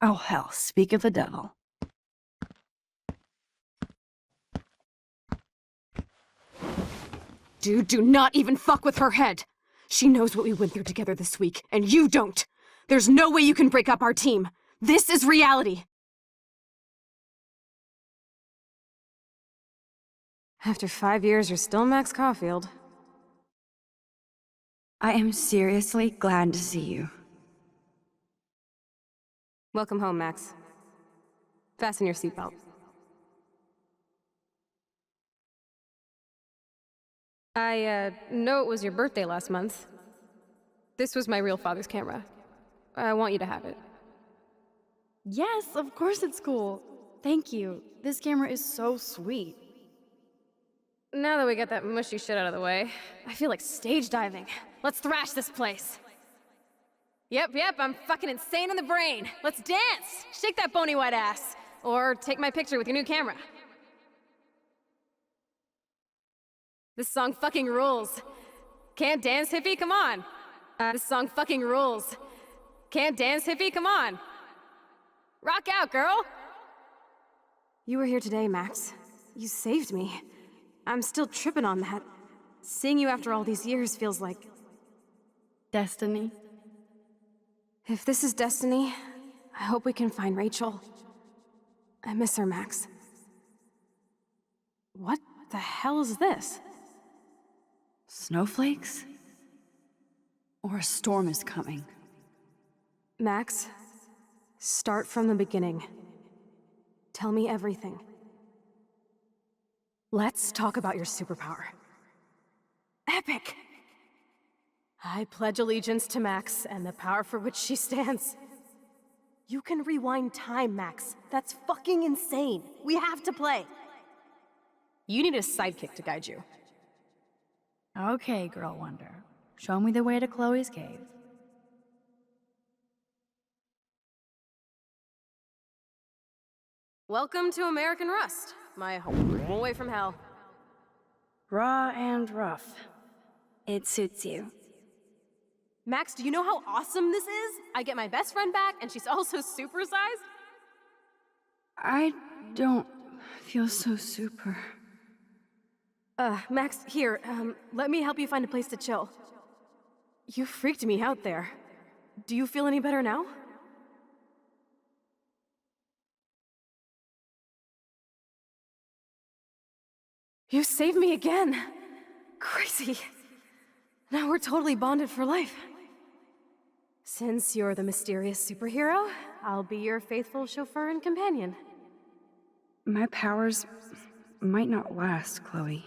Oh hell, speak of the devil. Dude, do not even fuck with her head. She knows what we went through together this week, and you don't. There's no way you can break up our team. This is reality. After 5 years, you're still Max Caulfield. I am seriously glad to see you. Welcome home, Max. Fasten your seatbelt. I know it was your birthday last month. This was my real father's camera. I want you to have it. Yes, of course it's cool. Thank you. This camera is so sweet. Now that we got that mushy shit out of the way, I feel like stage diving. Let's thrash this place. Yep, I'm fucking insane in the brain. Let's dance! Shake that bony white ass. Or take my picture with your new camera. This song fucking rules. Can't dance, hippie? Come on. This song fucking rules. Can't dance, hippie? Come on. Rock out, girl! You were here today, Max. You saved me. I'm still tripping on that. Seeing you after all these years feels like... Destiny. If this is destiny, I hope we can find Rachel. I miss her, Max. What the hell is this? Snowflakes? Or a storm is coming? Max, start from the beginning. Tell me everything. Let's talk about your superpower. Epic! I pledge allegiance to Max and the power for which she stands. You can rewind time, Max. That's fucking insane. We have to play. You need a sidekick to guide you. Okay, Girl Wonder. Show me the way to Chloe's cave. Welcome to American Rust, my home away from hell. Raw and rough. It suits you. Max, do you know how awesome this is? I get my best friend back, and she's also supersized. I don't feel so super. Max, here, let me help you find a place to chill. You freaked me out there. Do you feel any better now? You saved me again. Crazy. Now we're totally bonded for life. Since you're the mysterious superhero, I'll be your faithful chauffeur and companion. My powers might not last, Chloe.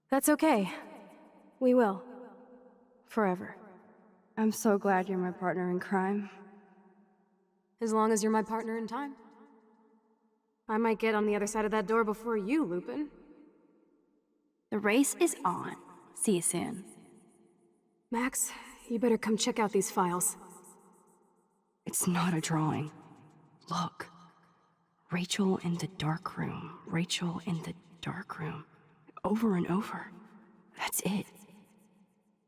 That's okay. We will. Forever. I'm so glad you're my partner in crime. As long as you're my partner in time. I might get on the other side of that door before you, Lupin. The race is on. See you soon. Max, you better come check out these files. It's not a drawing. Look. Rachel in the dark room. Rachel in the dark room. Over and over. That's it.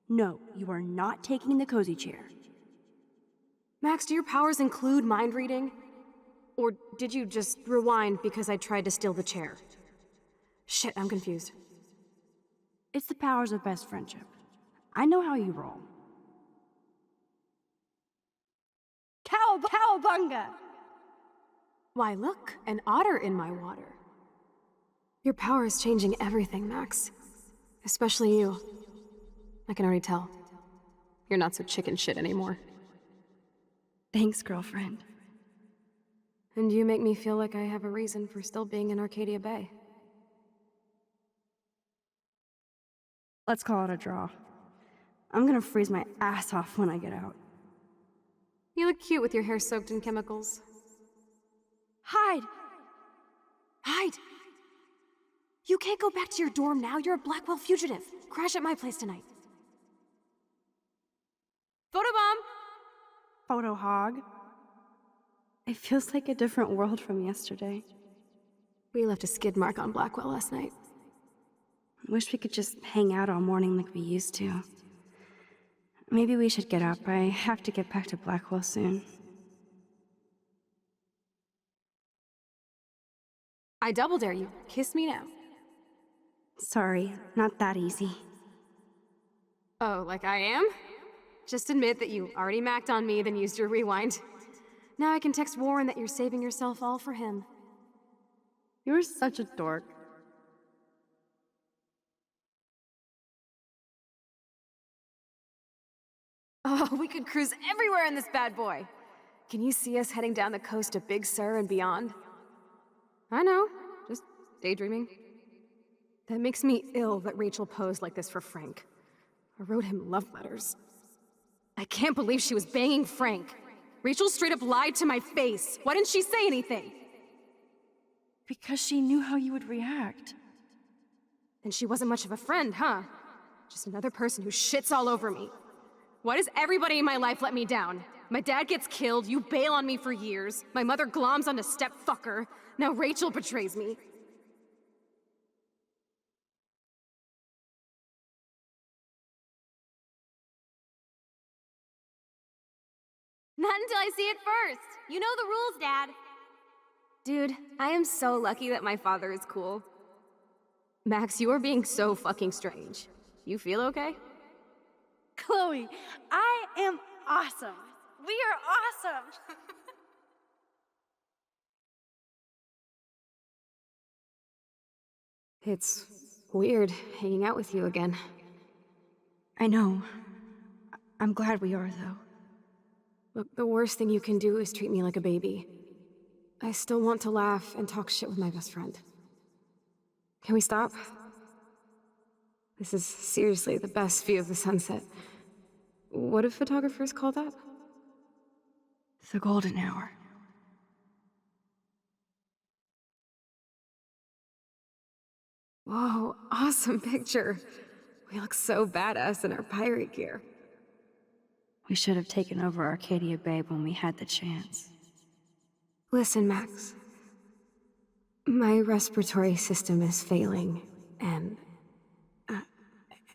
No, you are not taking the cozy chair. Max, do your powers include mind reading? Or did you just rewind because I tried to steal the chair? Shit, I'm confused. It's the powers of best friendship. I know how you roll. Cowabunga! Why, look, an otter in my water. Your power is changing everything, Max. Especially you. I can already tell. You're not so chicken shit anymore. Thanks, girlfriend. And you make me feel like I have a reason for still being in Arcadia Bay. Let's call it a draw. I'm gonna freeze my ass off when I get out. You look cute with your hair soaked in chemicals. Hide! Hide! You can't go back to your dorm now. You're a Blackwell fugitive. Crash at my place tonight. Photobomb! Photo hog. It feels like a different world from yesterday. We left a skid mark on Blackwell last night. Wish we could just hang out all morning like we used to. Maybe we should get up. I have to get back to Blackwell soon. I double dare you. Kiss me now. Sorry, not that easy. Oh, like I am? Just admit that you already macked on me, then used your rewind. Now I can text Warren that you're saving yourself all for him. You're such a dork. Oh, we could cruise everywhere in this bad boy. Can you see us heading down the coast to Big Sur and beyond? I know, just daydreaming. That makes me ill that Rachel posed like this for Frank. I wrote him love letters. I can't believe she was banging Frank. Rachel straight up lied to my face. Why didn't she say anything? Because she knew how you would react. Then she wasn't much of a friend, huh? Just another person who shits all over me. Why does everybody in my life let me down? My dad gets killed, you bail on me for years, my mother gloms onto step-fucker, now Rachel betrays me. Not until I see it first. You know the rules, Dad. Dude, I am so lucky that my father is cool. Max, you are being so fucking strange. You feel okay? Chloe, I am awesome. We are awesome. It's weird hanging out with you again. I know. I'm glad we are, though. Look, the worst thing you can do is treat me like a baby. I still want to laugh and talk shit with my best friend. Can we stop? This is seriously the best view of the sunset. What do photographers call that? The golden hour. Whoa, awesome picture. We look so badass in our pirate gear. We should have taken over Arcadia Bay when we had the chance. Listen, Max. My respiratory system is failing, and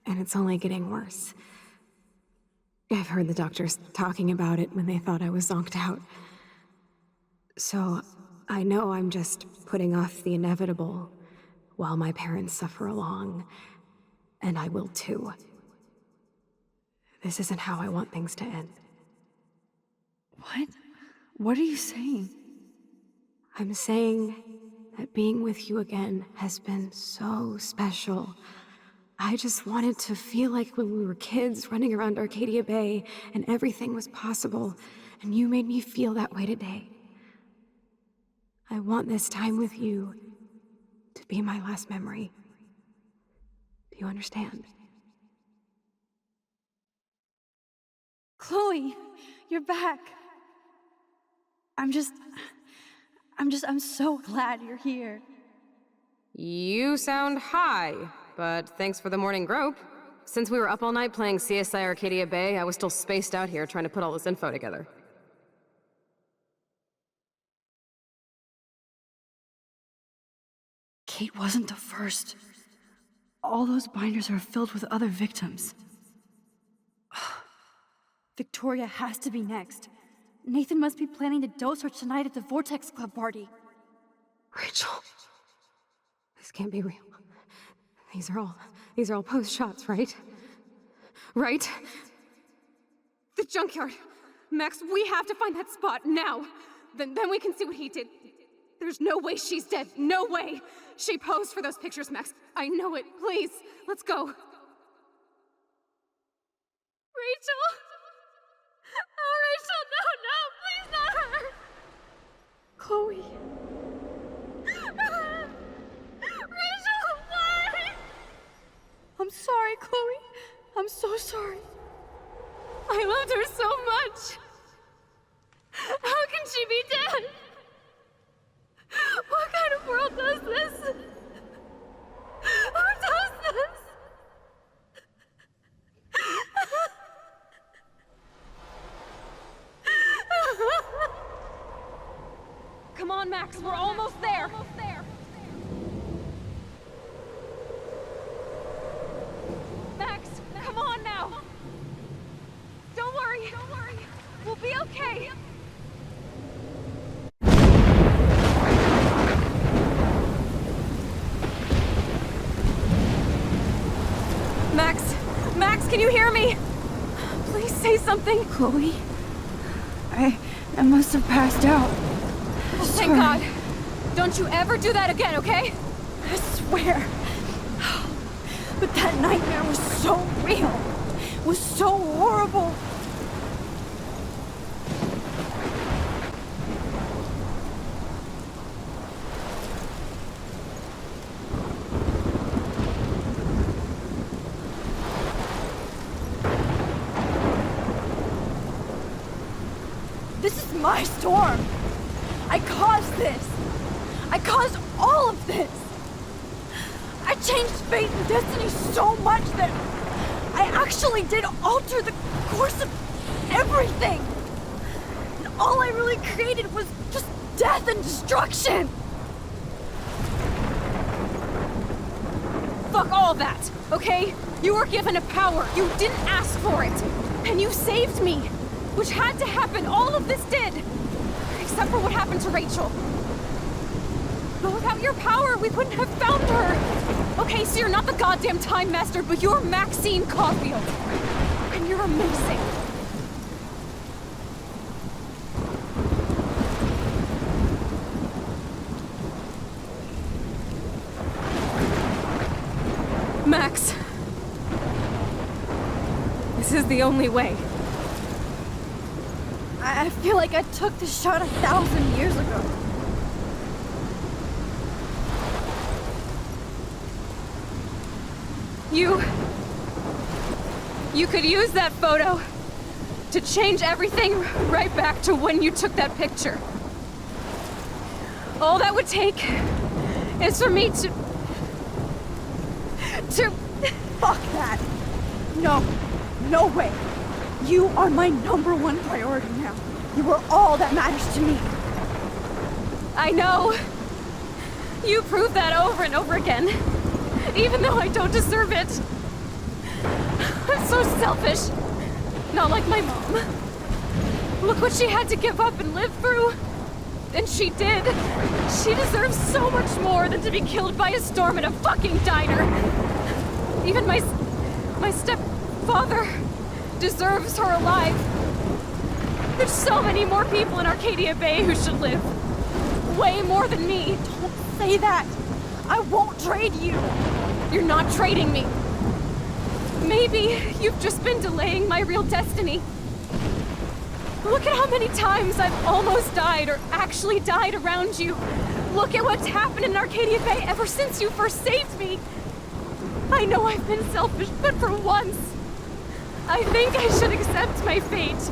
it's only getting worse. I've heard the doctors talking about it when they thought I was zonked out. So, I know I'm just putting off the inevitable while my parents suffer along, and I will too. This isn't how I want things to end. What? What are you saying? I'm saying that being with you again has been so special. I just wanted to feel like when we were kids running around Arcadia Bay and everything was possible, and you made me feel that way today. I want this time with you to be my last memory. Do you understand? Chloe, you're back. I'm so glad you're here. You sound high, but thanks for the morning grope. Since we were up all night playing CSI Arcadia Bay, I was still spaced out here trying to put all this info together. Kate wasn't the first. All those binders are filled with other victims. Victoria has to be next. Nathan must be planning to dose her tonight at the Vortex Club party. Rachel. This can't be real. These are all post shots, right? Right? The junkyard. Max, we have to find that spot now. Then we can see what he did. There's no way she's dead. No way. She posed for those pictures, Max. I know it. Please, let's go. Rachel. Oh, Rachel, no, please not her. Chloe. Rachel, why? I'm sorry, Chloe. I'm so sorry. I loved her so much. How can she be dead? What kind of world does this? Who does this? Come on, Max, we're almost there. Max, come on now. Don't worry. We'll be okay. Max, can you hear me? Please say something. Chloe, I must have passed out. Oh, thank God. Don't you ever do that again, okay? I swear. But that nightmare was so real. It was so horrible. This is my storm. I caused this. I caused all of this. I changed fate and destiny so much that I actually did alter the course of everything. And all I really created was just death and destruction. Fuck all that, okay? You were given a power. You didn't ask for it. And you saved me. Which had to happen. All of this did. Except for what happened to Rachel. But without your power, we wouldn't have found her. Okay, so you're not the goddamn Time Master, but you're Maxine Caulfield. And you're amazing. Max. This is the only way. I feel like I took the shot 1,000 years ago. You could use that photo to change everything right back to when you took that picture. All that would take is for me to... Fuck that! No way! You are my #1 priority now. You are all that matters to me. I know. You prove that over and over again. Even though I don't deserve it. I'm so selfish. Not like my mom. Look what she had to give up and live through. And she did. She deserves so much more than to be killed by a storm in a fucking diner. Even my stepfather deserves her alive. There's so many more people in Arcadia Bay who should live. Way more than me. Don't say that. I won't trade you. You're not trading me. Maybe you've just been delaying my real destiny. Look at how many times I've almost died or actually died around you. Look at what's happened in Arcadia Bay ever since you first saved me. I know I've been selfish, but for once, I think I should accept my fate.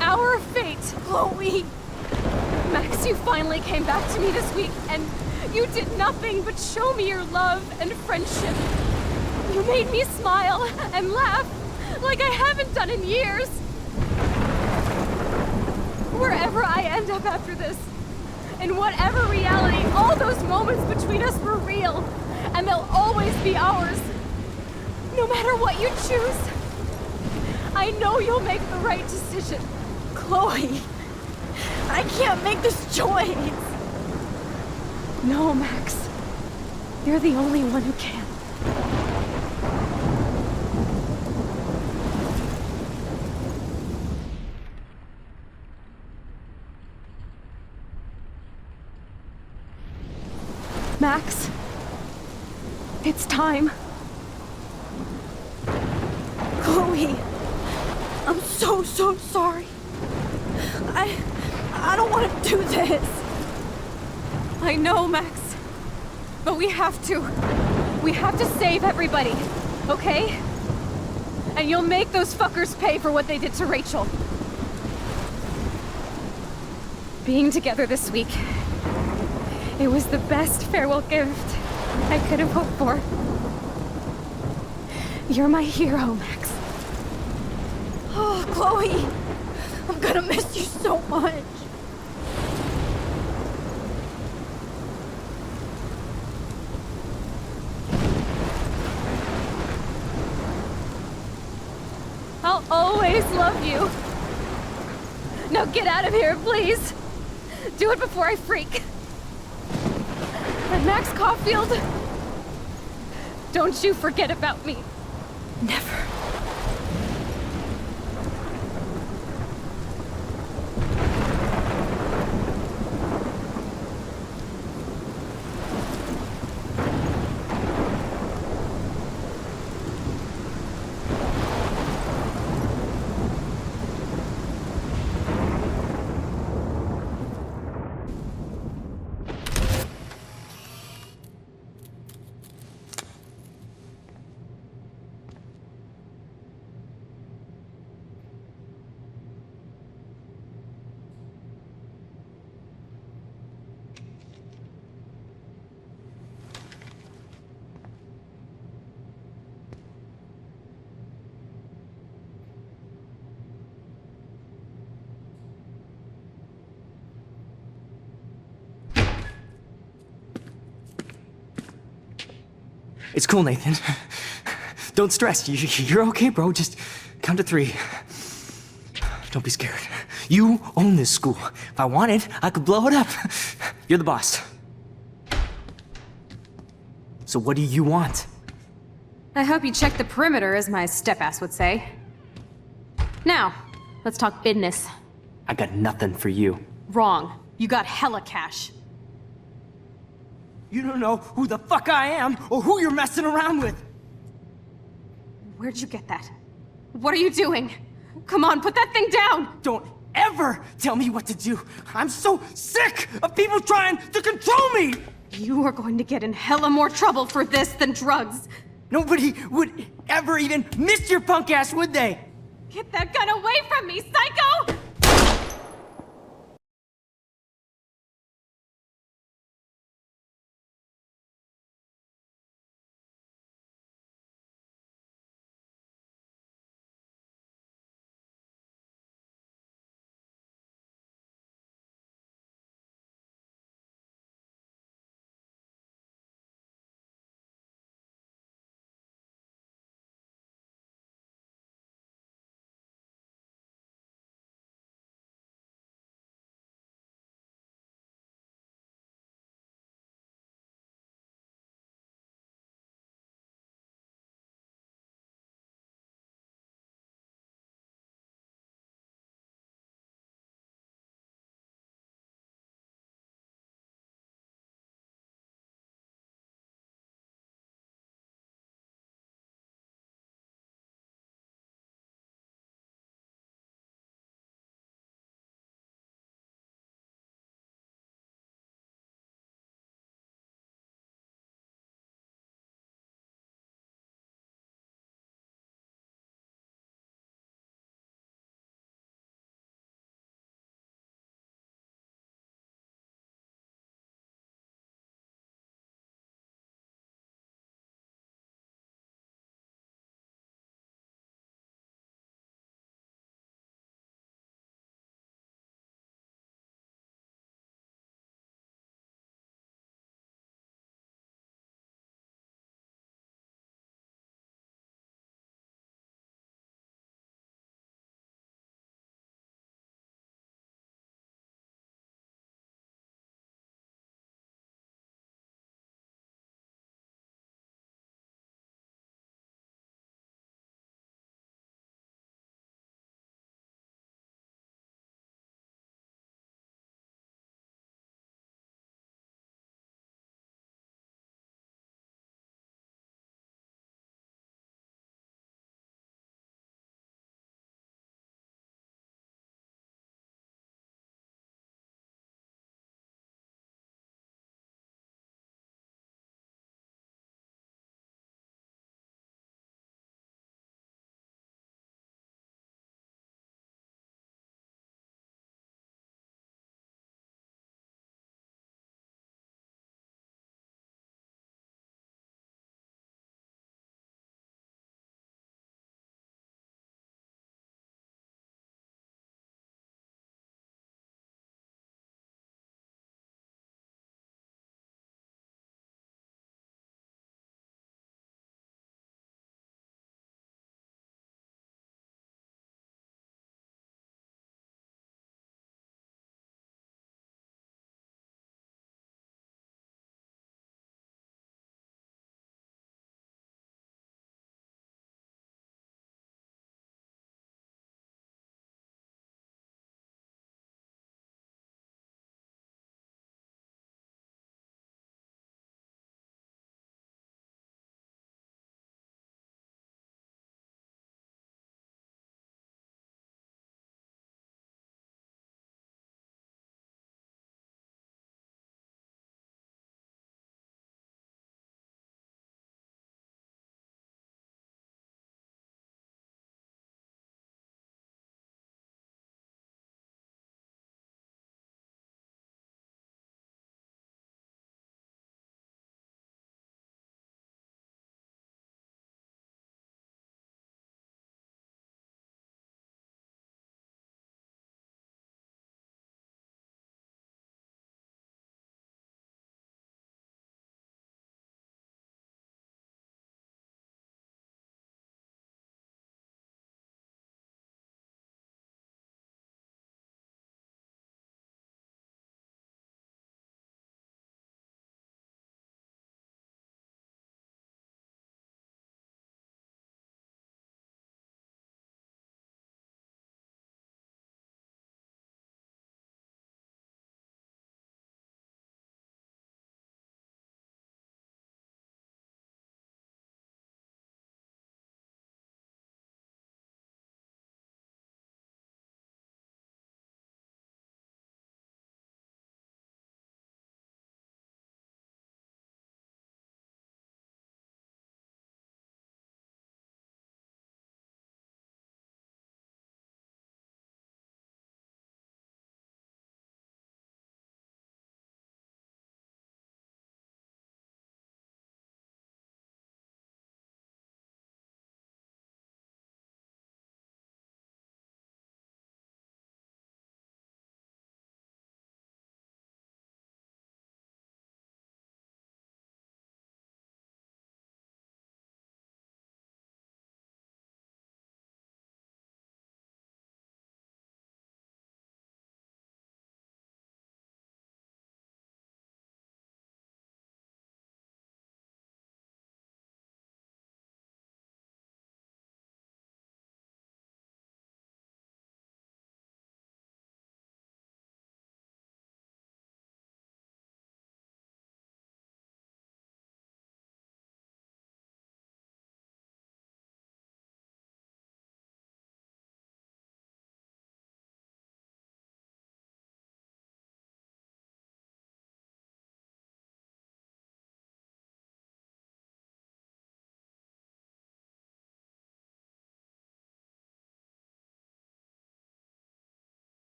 Our fate. Chloe! Max, you finally came back to me this week, and you did nothing but show me your love and friendship. You made me smile and laugh like I haven't done in years. Wherever I end up after this, in whatever reality, all those moments between us were real, and they'll always be ours. No matter what you choose, I know you'll make the right decision. Chloe, I can't make this choice. No, Max. You're the only one who can. Max, it's time. Chloe, I'm so sorry. I don't want to do this. I know, Max. But we have to. We have to save everybody, okay? And you'll make those fuckers pay for what they did to Rachel. Being together this week, it was the best farewell gift I could have hoped for. You're my hero, Max. Oh, Chloe, I'm gonna miss you so much. I'll always love you. Now get out of here, please. Do it before I freak. And Max Caulfield, don't you forget about me. Never. It's cool, Nathan. Don't stress. You're okay, bro. Just count to 3. Don't be scared. You own this school. If I wanted, I could blow it up. You're the boss. So what do you want? I hope you check the perimeter, as my step-ass would say. Now, let's talk business. I got nothing for you. Wrong. You got hella cash. You don't know who the fuck I am or who you're messing around with. Where'd you get that? What are you doing? Come on, put that thing down! Don't ever tell me what to do. I'm so sick of people trying to control me! You are going to get in hella more trouble for this than drugs. Nobody would ever even miss your punk ass, would they? Get that gun away from me, psycho!